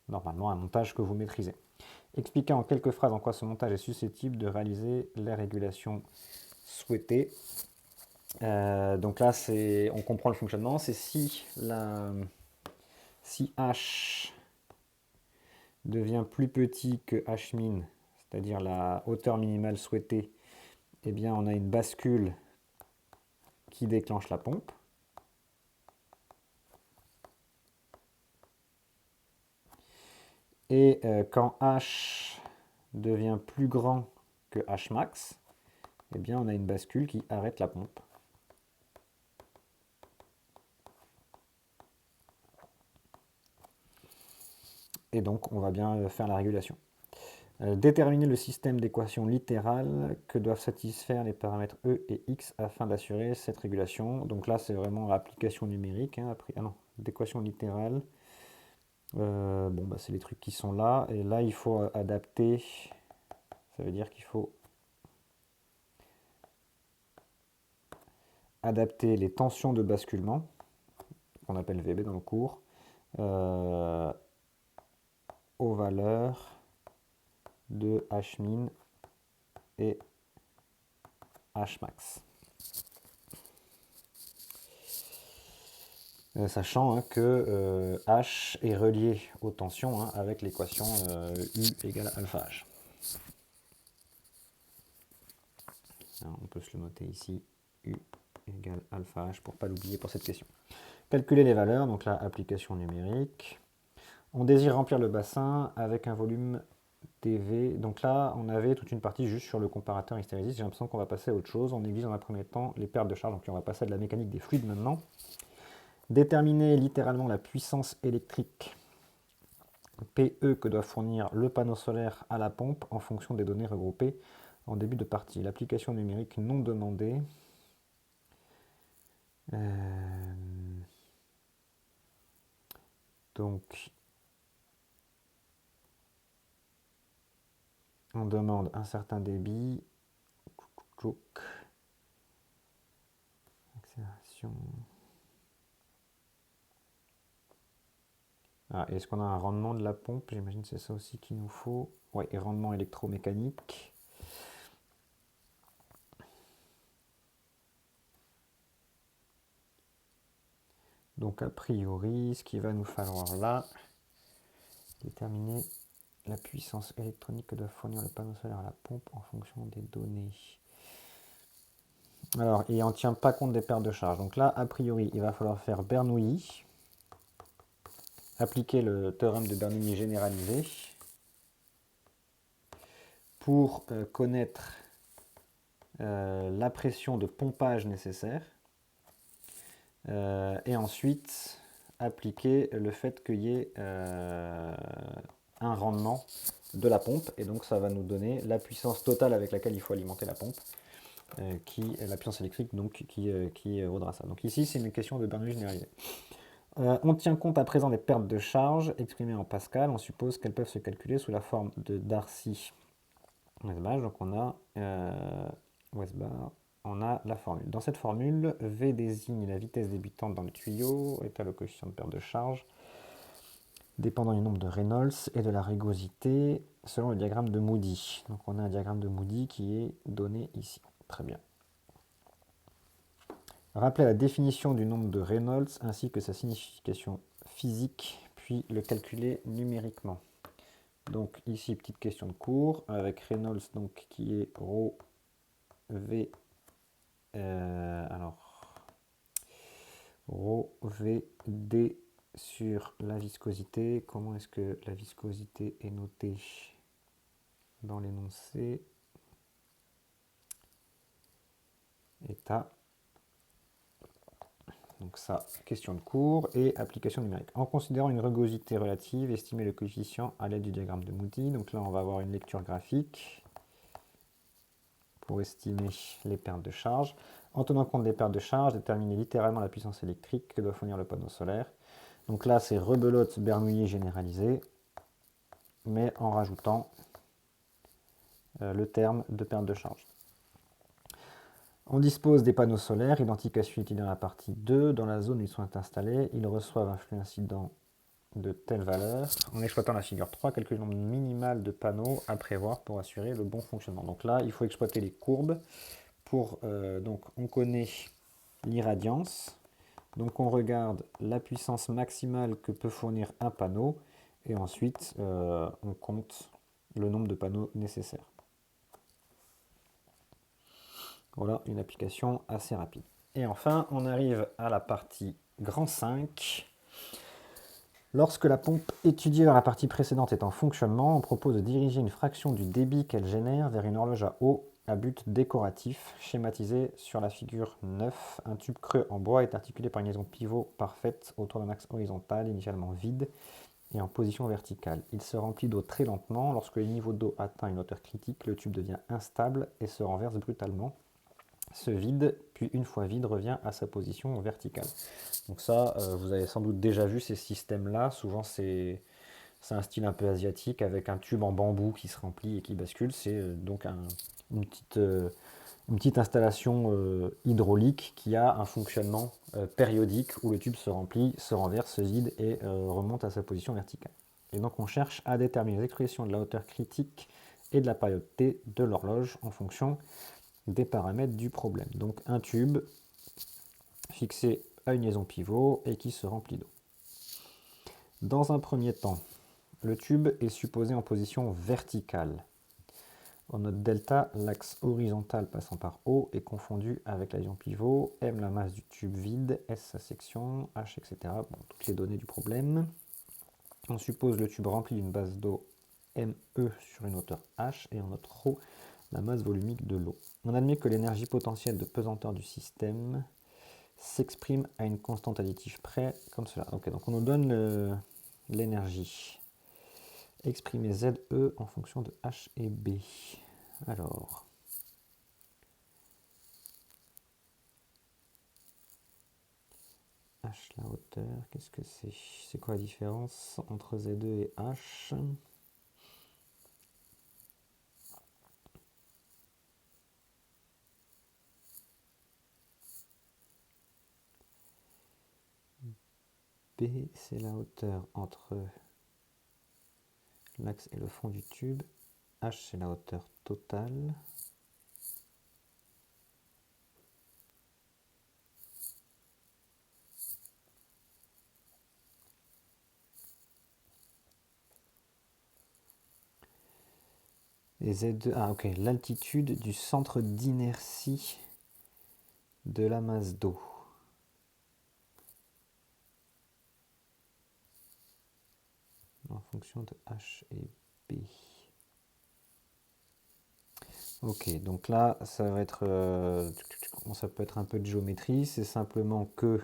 Normalement, un montage que vous maîtrisez. Expliquer en quelques phrases en quoi ce montage est susceptible de réaliser les régulations souhaitées. Donc là, on comprend le fonctionnement. C'est si H devient plus petit que H min, c'est-à-dire la hauteur minimale souhaitée, eh bien on a une bascule qui déclenche la pompe. Et quand H devient plus grand que H max, eh bien on a une bascule qui arrête la pompe. et donc on va bien faire la régulation. Déterminer le système d'équations littérales que doivent satisfaire les paramètres E et X afin d'assurer cette régulation. Donc là, c'est vraiment l'application numérique. Hein, ah non, d'équations littérales. Bon, bah, c'est les trucs qui sont là. Et là, il faut adapter. Ça veut dire qu'il faut adapter les tensions de basculement, qu'on appelle VB dans le cours, aux valeurs de Hmin et Hmax. Sachant hein, que H est relié aux tensions hein, avec l'équation U égale alpha H. Alors, on peut se le noter ici, U égale alpha H pour ne pas l'oublier pour cette question. Calculer les valeurs, donc là, application numérique. On désire remplir le bassin avec un volume dV. Donc là, on avait toute une partie juste sur le comparateur hystérésiste. J'ai l'impression qu'on va passer à autre chose. On néglige dans un premier temps les pertes de charge. Donc on va passer à de la mécanique des fluides maintenant. Déterminer littéralement la puissance électrique PE que doit fournir le panneau solaire à la pompe en fonction des données regroupées en début de partie. L'application numérique non demandée. Donc, on demande un certain débit. Accélération. Ah, est-ce qu'on a un rendement de la pompe? J'imagine que c'est ça aussi qu'il nous faut. Oui, et rendement électromécanique. Donc a priori, ce qu'il va nous falloir là, déterminer la puissance électronique que doit fournir le panneau solaire à la pompe en fonction des données. Alors, il n'en tient pas compte des pertes de charge. Donc là, a priori, il va falloir faire Bernoulli, appliquer le théorème de Bernoulli généralisé pour connaître la pression de pompage nécessaire et ensuite appliquer le fait qu'il y ait un rendement de la pompe et donc ça va nous donner la puissance totale avec laquelle il faut alimenter la pompe la puissance électrique donc qui vaudra ça. Donc ici c'est une question de Bernoulli généralisée. On tient compte à présent des pertes de charge exprimées en Pascal. On suppose qu'elles peuvent se calculer sous la forme de Darcy-Weisbach. Donc on a Weisbach, on a la formule. Dans cette formule, V désigne la vitesse débutante dans le tuyau, état le coefficient de perte de charge, dépendant du nombre de Reynolds et de la rugosité selon le diagramme de Moody. Donc on a un diagramme de Moody qui est donné ici. Très bien. Rappelez la définition du nombre de Reynolds ainsi que sa signification physique, puis le calculer numériquement. Donc ici, petite question de cours, avec Reynolds donc, qui est ρ V, ρ V D sur la viscosité. Comment est-ce que la viscosité est notée dans l'énoncé? État. Donc ça, question de cours et application numérique. En considérant une rugosité relative, estimer le coefficient à l'aide du diagramme de Moody. Donc là, on va avoir une lecture graphique pour estimer les pertes de charge. En tenant compte des pertes de charge, déterminer littéralement la puissance électrique que doit fournir le panneau solaire. Donc là, c'est rebelote Bernoulli généralisé, mais en rajoutant le terme de perte de charge. On dispose des panneaux solaires identiques à celui dans la partie 2. Dans la zone où ils sont installés, ils reçoivent un flux incident de telle valeur. En exploitant la figure 3, calcule le nombre minimal de panneaux à prévoir pour assurer le bon fonctionnement. Donc là, il faut exploiter les courbes. Donc on connaît l'irradiance. Donc on regarde la puissance maximale que peut fournir un panneau. Et ensuite, on compte le nombre de panneaux nécessaires. Voilà une application assez rapide. Et enfin, on arrive à la partie grand 5. Lorsque la pompe étudiée dans la partie précédente est en fonctionnement, on propose de diriger une fraction du débit qu'elle génère vers une horloge à eau à but décoratif, schématisé sur la figure 9. Un tube creux en bois est articulé par une liaison pivot parfaite autour d'un axe horizontal initialement vide et en position verticale. Il se remplit d'eau très lentement. Lorsque le niveau d'eau atteint une hauteur critique, le tube devient instable et se renverse brutalement, se vide, puis une fois vide, revient à sa position verticale. Donc ça, vous avez sans doute déjà vu ces systèmes-là. Souvent, c'est un style un peu asiatique avec un tube en bambou qui se remplit et qui bascule. C'est donc une petite installation hydraulique qui a un fonctionnement périodique où le tube se remplit, se renverse, se vide et remonte à sa position verticale. Et donc on cherche à déterminer l'expression de la hauteur critique et de la période T de l'horloge en fonction des paramètres du problème. Donc un tube fixé à une liaison pivot et qui se remplit d'eau. Dans un premier temps, le tube est supposé en position verticale. On note delta, l'axe horizontal passant par O est confondu avec la liaison pivot, M la masse du tube vide, S sa section, H, etc. Bon, toutes les données du problème. On suppose le tube rempli d'une base d'eau ME sur une hauteur H et on note ρ la masse volumique de l'eau. On admet que l'énergie potentielle de pesanteur du système s'exprime à une constante additive près, comme cela. Okay, donc on nous donne l'énergie. Exprimer ZE en fonction de H et B. Alors, H la hauteur, qu'est-ce que c'est? C'est quoi la différence entre Z2 et H? B, c'est la hauteur entre l'axe et le fond du tube. H, c'est la hauteur totale. Et Z2, ah ok, l'altitude du centre d'inertie de la masse d'eau. En fonction de H et B. Ok, donc là, ça va être, ça peut être un peu de géométrie. C'est simplement que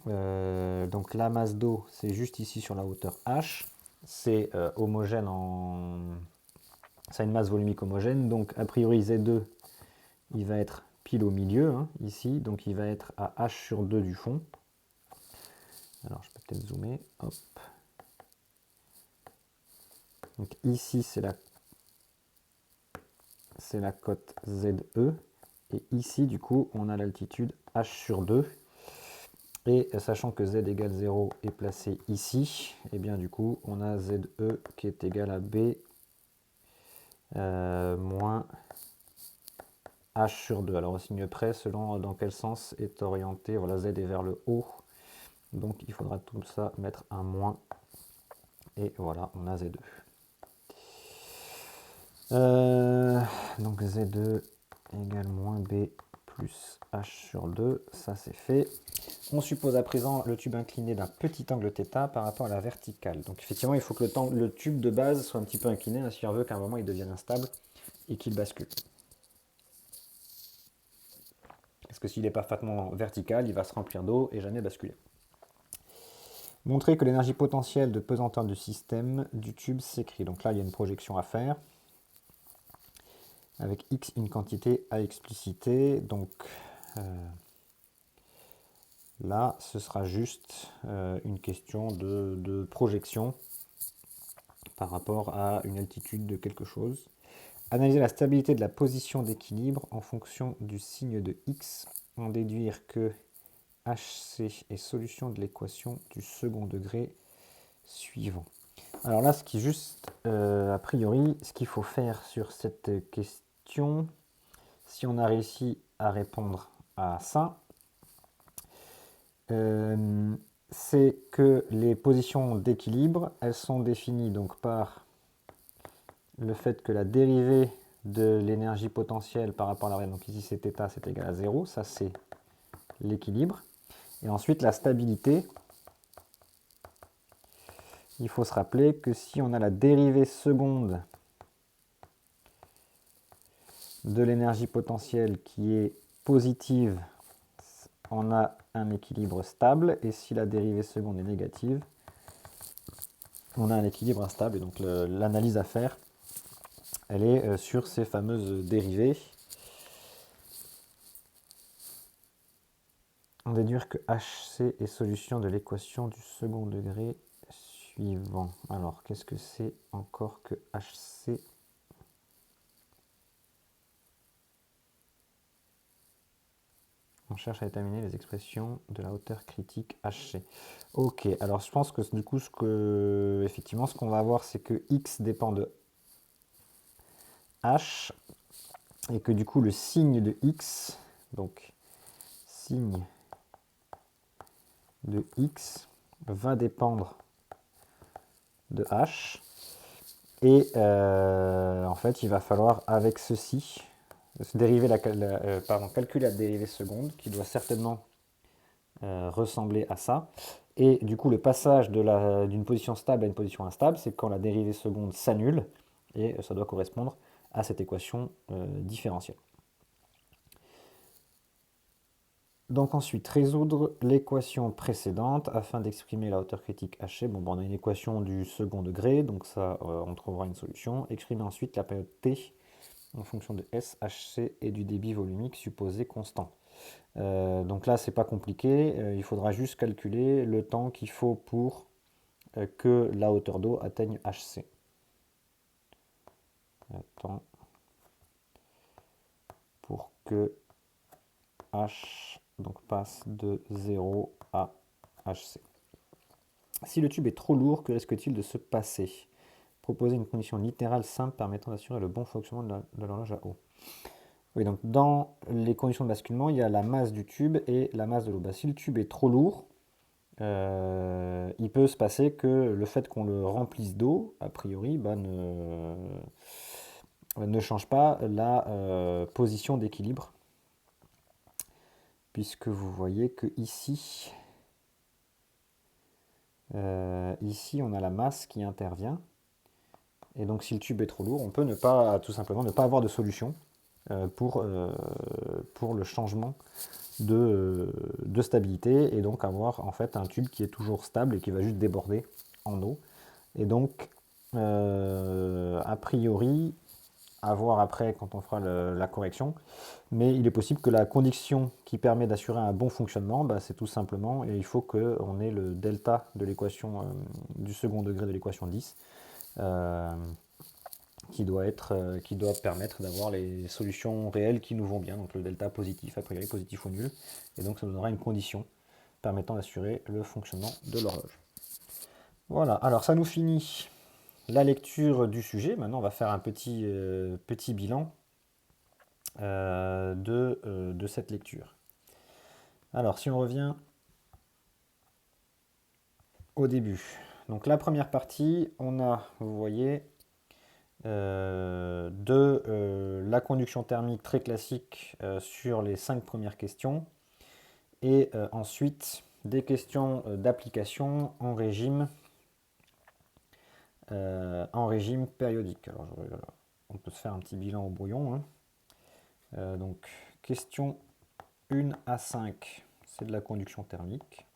donc la masse d'eau, c'est juste ici sur la hauteur H. C'est homogène ça a une masse volumique homogène. Donc a priori Z2, il va être pile au milieu, hein, ici. Donc il va être à H sur 2 du fond. Alors je peux peut-être zoomer. Hop. Donc ici, c'est la cote ZE. Et ici, du coup, on a l'altitude H sur 2. Et sachant que Z égale 0 est placé ici, et bien du coup, on a ZE qui est égal à B moins H sur 2. Alors au signe près, selon dans quel sens est orienté, voilà, Z est vers le haut. Donc il faudra tout ça mettre un moins. Et voilà, on a Z2. Donc Z2 égale moins B plus H sur 2, ça c'est fait. On suppose à présent le tube incliné d'un petit angle θ par rapport à la verticale. Donc effectivement, il faut que le tube de base soit un petit peu incliné si on veut qu'à un moment il devienne instable et qu'il bascule. Parce que s'il est parfaitement vertical, il va se remplir d'eau et jamais basculer. Montrer que l'énergie potentielle de pesanteur du système du tube s'écrit. Donc là, il y a une projection à faire. Avec X une quantité à expliciter. Donc là, ce sera juste une question de projection par rapport à une altitude de quelque chose. Analyser la stabilité de la position d'équilibre en fonction du signe de X. En déduire que HC est solution de l'équation du second degré suivant. Alors là, ce qui est juste, a priori, ce qu'il faut faire sur cette question, si on a réussi à répondre à ça, c'est que les positions d'équilibre, elles sont définies donc par le fait que la dérivée de l'énergie potentielle par rapport à la variable, donc ici c'est θ, c'est égal à 0, ça c'est l'équilibre. Et ensuite la stabilité, il faut se rappeler que si on a la dérivée seconde de l'énergie potentielle qui est positive, on a un équilibre stable, et si la dérivée seconde est négative, on a un équilibre instable. Et donc l'analyse à faire, elle est sur ces fameuses dérivées. On déduire que HC est solution de l'équation du second degré suivant. Alors, qu'est-ce que c'est encore que HC? On cherche à déterminer les expressions de la hauteur critique HC. Ok, alors je pense que du coup, effectivement, ce qu'on va avoir, c'est que X dépend de H, et que du coup, le signe de X, donc signe de X, va dépendre de H. Et en fait, il va falloir, avec ceci, calculer la dérivée seconde, qui doit certainement ressembler à ça. Et du coup, le passage d'une position stable à une position instable, c'est quand la dérivée seconde s'annule, et ça doit correspondre à cette équation différentielle. Donc ensuite, résoudre l'équation précédente afin d'exprimer la hauteur critique Hc. Bon, on a une équation du second degré, donc ça, on trouvera une solution. Exprimer ensuite la période t en fonction de S, Hc et du débit volumique supposé constant. Donc là, c'est pas compliqué, il faudra juste calculer le temps qu'il faut pour que la hauteur d'eau atteigne Hc. Attends. Pour que H donc, passe de 0 à Hc. Si le tube est trop lourd, que risque-t-il de se passer? Proposer une condition littérale simple permettant d'assurer le bon fonctionnement de l'horloge à eau. Oui, donc dans les conditions de basculement, il y a la masse du tube et la masse de l'eau. Si le tube est trop lourd, il peut se passer que le fait qu'on le remplisse d'eau, a priori, ne change pas la position d'équilibre. Puisque vous voyez que ici, on a la masse qui intervient. Et donc si le tube est trop lourd, on peut tout simplement ne pas avoir de solution pour le changement de stabilité, et donc avoir en fait un tube qui est toujours stable et qui va juste déborder en eau. Et donc, a priori, à voir après quand on fera la correction, mais il est possible que la condition qui permet d'assurer un bon fonctionnement, c'est tout simplement, et il faut qu'on ait le delta de l'équation du second degré de l'équation 10, qui doit permettre d'avoir les solutions réelles qui nous vont bien, donc le delta positif, a priori positif ou nul, et donc ça nous donnera une condition permettant d'assurer le fonctionnement de l'horloge. Voilà, alors ça nous finit la lecture du sujet. Maintenant, on va faire un petit bilan de cette lecture. Alors, si on revient au début. Donc, la première partie, on a, vous voyez, la conduction thermique très classique sur les 5 premières questions. Et ensuite, des questions d'application en régime périodique. Alors, on peut se faire un petit bilan au brouillon. Donc, question 1 à 5, c'est de la conduction thermique.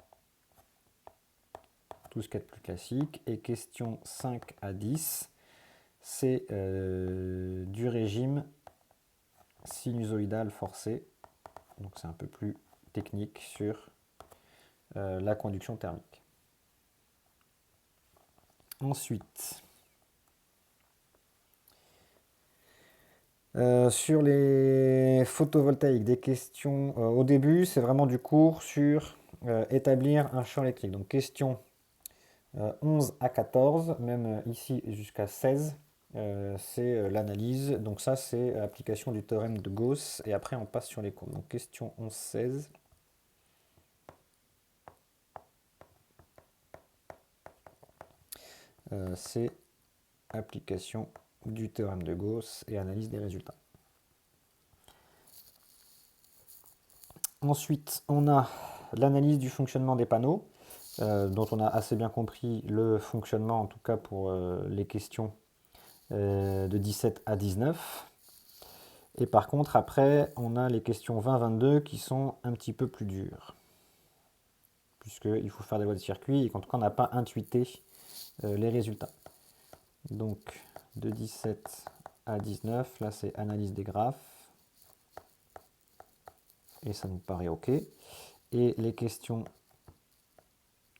Tout ce qu'il y a de plus classique. Et question 5 à 10, c'est du régime sinusoïdal forcé. Donc, c'est un peu plus technique sur la conduction thermique. Ensuite, sur les photovoltaïques, des questions au début, c'est vraiment du cours sur établir un champ électrique. Donc question 11 à 14, même ici jusqu'à 16, c'est l'analyse. Donc ça, c'est application du théorème de Gauss, et après on passe sur les courbes. Donc question 11-16. C'est application du théorème de Gauss et analyse des résultats. Ensuite, on a l'analyse du fonctionnement des panneaux, dont on a assez bien compris le fonctionnement, en tout cas pour les questions de 17 à 19. Et par contre, après, on a les questions 20-22 qui sont un petit peu plus dures, puisqu'il faut faire des voies de circuit, et qu'en tout cas, on n'a pas intuité les résultats. Donc de 17 à 19, là c'est analyse des graphes. Et ça nous paraît OK. Et les questions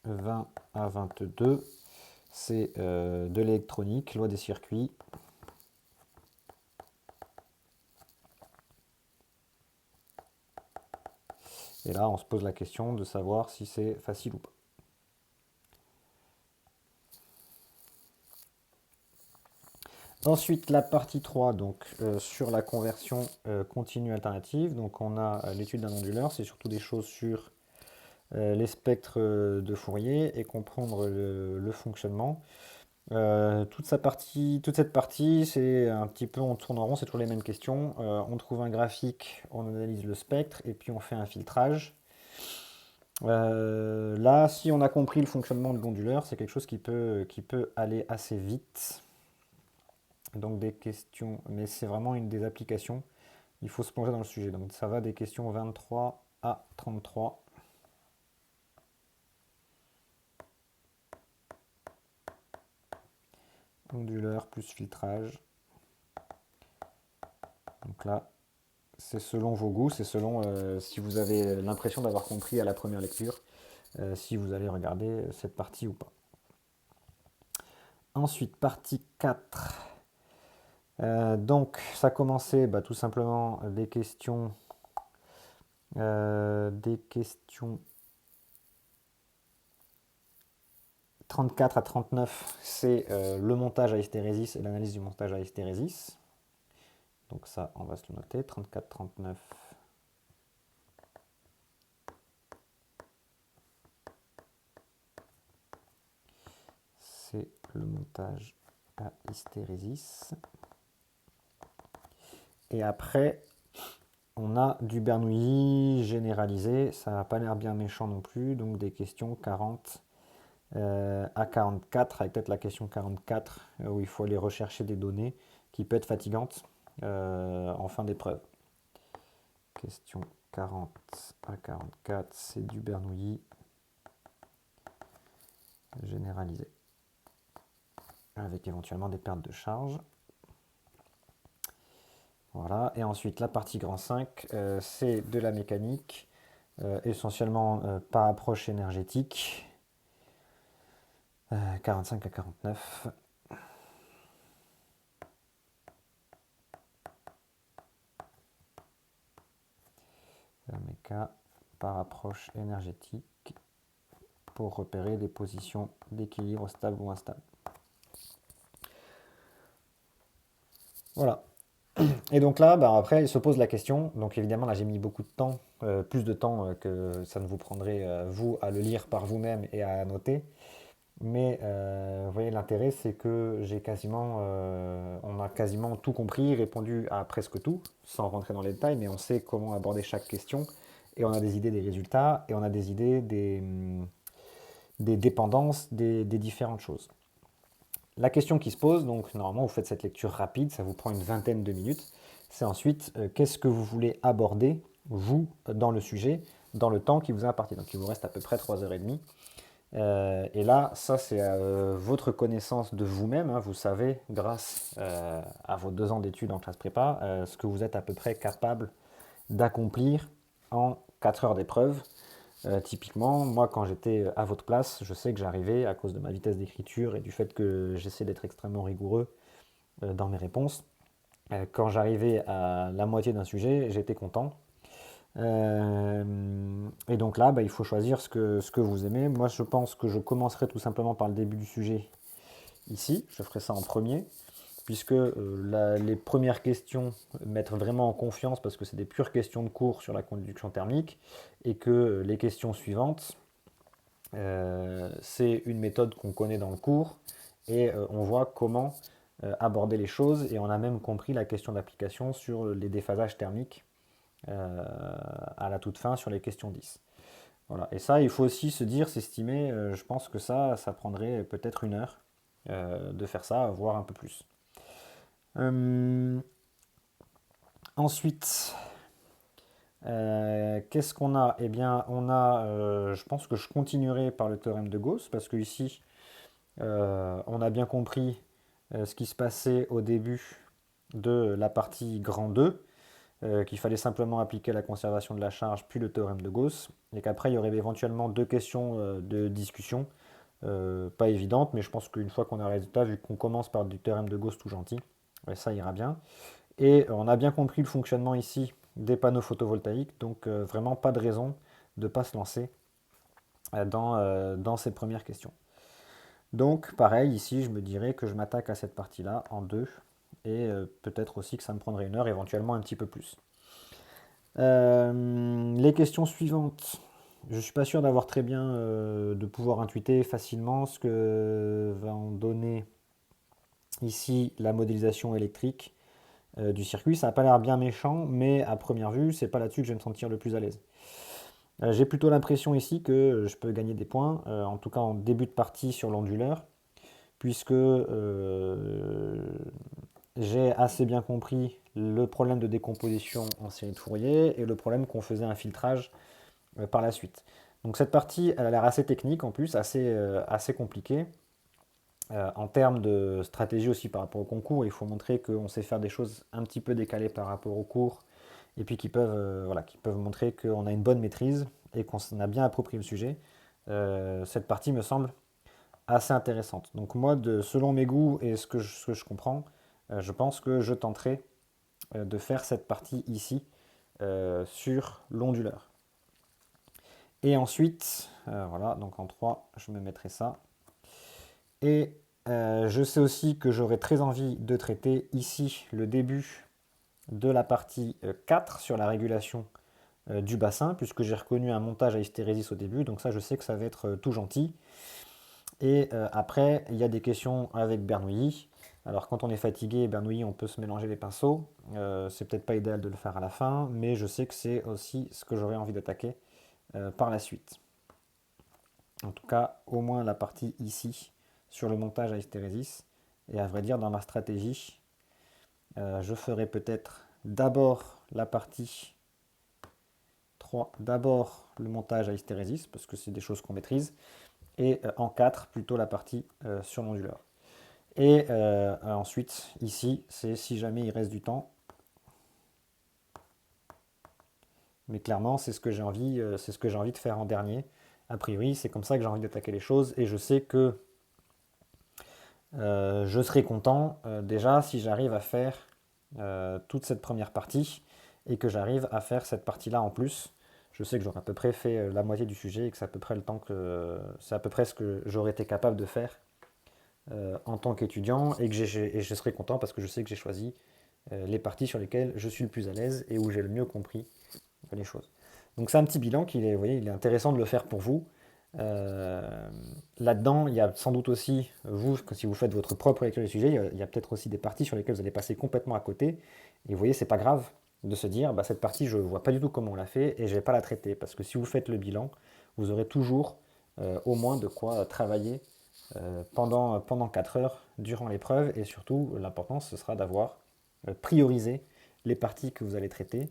20 à 22, c'est de l'électronique, loi des circuits. Et là, on se pose la question de savoir si c'est facile ou pas. Ensuite, la partie 3, donc sur la conversion continue alternative. Donc on a l'étude d'un onduleur, c'est surtout des choses sur les spectres de Fourier et comprendre le fonctionnement. Toute cette partie, c'est un petit peu, on tourne en rond, c'est toujours les mêmes questions. On trouve un graphique, on analyse le spectre et puis on fait un filtrage. Là, si on a compris le fonctionnement de l'onduleur, c'est quelque chose qui peut aller assez vite. Donc des questions, mais c'est vraiment une des applications. Il faut se plonger dans le sujet. Donc ça va des questions 23 à 33. Onduleur plus filtrage. Donc là, c'est selon vos goûts, c'est selon si vous avez l'impression d'avoir compris à la première lecture, si vous allez regarder cette partie ou pas. Ensuite, partie 4. Donc, ça commençait tout simplement des questions 34 à 39, c'est le montage à hystérésis et l'analyse du montage à hystérésis. Donc ça, on va se le noter, 34-39. C'est le montage à hystérésis. Et après, on a du Bernoulli généralisé, ça n'a pas l'air bien méchant non plus, donc des questions 40 à 44, avec peut-être la question 44 où il faut aller rechercher des données, qui peut être fatigante en fin d'épreuve. Question 40 à 44, c'est du Bernoulli généralisé, avec éventuellement des pertes de charge. Voilà, et ensuite la partie grand 5, c'est de la mécanique, essentiellement par approche énergétique, 45 à 49. La méca par approche énergétique pour repérer des positions d'équilibre stable ou instable. Voilà. Et donc là, après, il se pose la question. Donc évidemment, là, j'ai mis beaucoup de temps, plus de temps que ça ne vous prendrait, vous, à le lire par vous-même et à noter. Mais vous voyez, l'intérêt, c'est que on a quasiment tout compris, répondu à presque tout, sans rentrer dans les détails, mais on sait comment aborder chaque question. Et on a des idées des résultats, et on a des idées des dépendances, des différentes choses. La question qui se pose, donc normalement vous faites cette lecture rapide, ça vous prend une vingtaine de minutes, c'est ensuite qu'est-ce que vous voulez aborder, vous, dans le sujet, dans le temps qui vous est imparti. Donc il vous reste à peu près 3h30. Et là, ça c'est votre connaissance de vous-même, hein. Vous savez, grâce à vos 2 ans d'études en classe prépa, ce que vous êtes à peu près capable d'accomplir en 4 heures d'épreuve. Typiquement, moi, quand j'étais à votre place, je sais que j'arrivais, à cause de ma vitesse d'écriture et du fait que j'essaie d'être extrêmement rigoureux dans mes réponses, quand j'arrivais à la moitié d'un sujet, j'étais content. Et donc là, il faut choisir ce que vous aimez. Moi, je pense que je commencerai tout simplement par le début du sujet ici. Je ferai ça en premier, puisque les premières questions mettent vraiment en confiance parce que c'est des pures questions de cours sur la conduction thermique et que les questions suivantes, c'est une méthode qu'on connaît dans le cours et on voit comment aborder les choses et on a même compris la question d'application sur les déphasages thermiques à la toute fin sur les questions 10. Voilà. Et ça, il faut aussi se dire, s'estimer, je pense que ça prendrait peut-être 1 heure de faire ça, voire un peu plus. Ensuite, qu'est-ce qu'on a? Eh bien, on a, je pense que je continuerai par le théorème de Gauss, parce que ici, On a bien compris ce qui se passait au début de la partie grand 2, qu'il fallait simplement appliquer la conservation de la charge puis le théorème de Gauss, et qu'après il y aurait éventuellement deux questions de discussion, pas évidentes, mais je pense qu'une fois qu'on a le résultat, vu qu'on commence par du théorème de Gauss tout gentil, ouais, ça ira bien. Et on a bien compris le fonctionnement ici des panneaux photovoltaïques, donc vraiment pas de raison de ne pas se lancer dans ces premières questions. Donc pareil, ici je me dirais que je m'attaque à cette partie-là en deux, et peut-être aussi que ça me prendrait une heure, éventuellement un petit peu plus. Les questions suivantes. Je ne suis pas sûr d'avoir très bien, de pouvoir intuiter facilement ce que va en donner ici la modélisation électrique du circuit. Ça n'a pas l'air bien méchant, mais à première vue, c'est pas là-dessus que je vais me sentir le plus à l'aise. J'ai plutôt l'impression ici que je peux gagner des points, en tout cas en début de partie sur l'onduleur, puisque j'ai assez bien compris le problème de décomposition en série de Fourier et le problème qu'on faisait un filtrage par la suite. Donc cette partie, elle a l'air assez technique en plus, assez compliquée. En termes de stratégie aussi par rapport au concours, il faut montrer qu'on sait faire des choses un petit peu décalées par rapport au cours et puis qui peuvent montrer qu'on a une bonne maîtrise et qu'on a bien approprié le sujet. Cette partie me semble assez intéressante. Donc moi, selon mes goûts et ce que je comprends, je pense que je tenterai de faire cette partie ici sur l'onduleur. Et ensuite, voilà, donc en 3, je me mettrai ça. Et je sais aussi que j'aurais très envie de traiter ici le début de la partie 4 sur la régulation du bassin, puisque j'ai reconnu un montage à hystérésis au début, donc ça je sais que ça va être tout gentil. Et après, il y a des questions avec Bernoulli. Alors quand on est fatigué, Bernoulli, on peut se mélanger les pinceaux. C'est peut-être pas idéal de le faire à la fin, mais je sais que c'est aussi ce que j'aurais envie d'attaquer par la suite. En tout cas, au moins la partie ici, sur le montage à hystérésis. Et à vrai dire, dans ma stratégie, je ferai peut-être d'abord la partie 3, d'abord le montage à hystérésis, parce que c'est des choses qu'on maîtrise, et en 4, plutôt la partie sur l'onduleur. Et ensuite, ici, c'est si jamais il reste du temps. Mais clairement, c'est ce que j'ai envie de faire en dernier. A priori, c'est comme ça que j'ai envie d'attaquer les choses, et je sais que je serai content déjà si j'arrive à faire toute cette première partie et que j'arrive à faire cette partie-là en plus. Je sais que j'aurai à peu près fait la moitié du sujet et que c'est à peu près le temps que c'est à peu près ce que j'aurais été capable de faire en tant qu'étudiant et et je serai content parce que je sais que j'ai choisi les parties sur lesquelles je suis le plus à l'aise et où j'ai le mieux compris les choses. Donc c'est un petit bilan vous voyez, il est intéressant de le faire pour vous. Là-dedans, il y a sans doute aussi, vous, que si vous faites votre propre lecture du sujet, il y a peut-être aussi des parties sur lesquelles vous allez passer complètement à côté. Et vous voyez, c'est pas grave de se dire, bah, cette partie, je ne vois pas du tout comment on l'a fait et je ne vais pas la traiter. Parce que si vous faites le bilan, vous aurez toujours au moins de quoi travailler pendant 4 heures durant l'épreuve. Et surtout, l'important, ce sera d'avoir priorisé les parties que vous allez traiter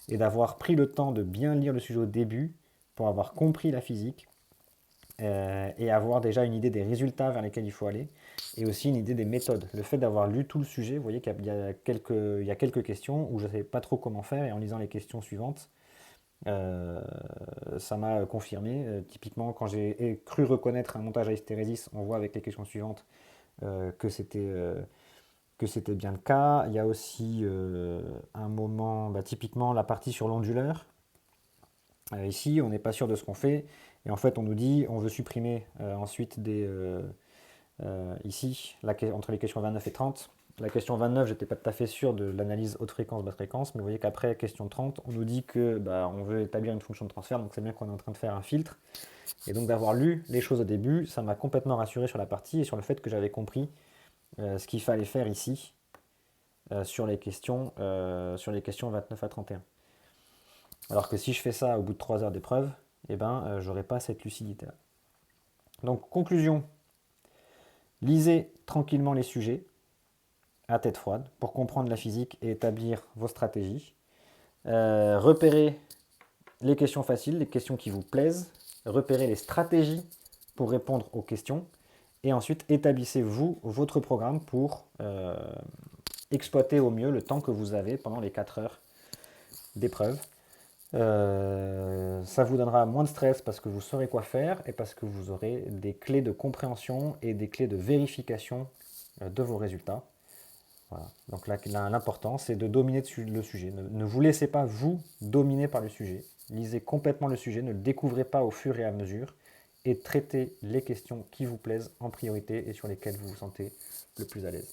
et d'avoir pris le temps de bien lire le sujet au début pour avoir compris la physique et avoir déjà une idée des résultats vers lesquels il faut aller, et aussi une idée des méthodes. Le fait d'avoir lu tout le sujet, vous voyez qu'il y a quelques questions où je ne savais pas trop comment faire, et en lisant les questions suivantes, euh, ça m'a confirmé. Typiquement, quand j'ai cru reconnaître un montage à hystérésis, on voit avec les questions suivantes euh, que c'était euh, que c'était bien le cas. Il y a aussi un moment, bah, typiquement la partie sur l'onduleur. Ici, on n'est pas sûr de ce qu'on fait. Et en fait, on nous dit, on veut supprimer ensuite ici, entre les questions 29 et 30. La question 29, j'étais pas tout à fait sûr de l'analyse haute fréquence, basse fréquence, mais vous voyez qu'après, question 30, on nous dit que bah, on veut établir une fonction de transfert, donc c'est bien qu'on est en train de faire un filtre. Et donc d'avoir lu les choses au début, ça m'a complètement rassuré sur la partie et sur le fait que j'avais compris ce qu'il fallait faire ici sur les questions 29 à 31. Alors que si je fais ça au bout de 3 heures d'épreuve, eh ben, j'aurais pas cette lucidité-là. Donc, conclusion, lisez tranquillement les sujets à tête froide pour comprendre la physique et établir vos stratégies. Repérez les questions faciles, les questions qui vous plaisent. Repérez les stratégies pour répondre aux questions. Et ensuite, établissez-vous votre programme pour exploiter au mieux le temps que vous avez pendant les 4 heures d'épreuve. Ça vous donnera moins de stress parce que vous saurez quoi faire et parce que vous aurez des clés de compréhension et des clés de vérification de vos résultats. Voilà. Donc l'important, c'est de dominer le sujet. Ne vous laissez pas vous dominer par le sujet. Lisez complètement le sujet, ne le découvrez pas au fur et à mesure et traitez les questions qui vous plaisent en priorité et sur lesquelles vous vous sentez le plus à l'aise.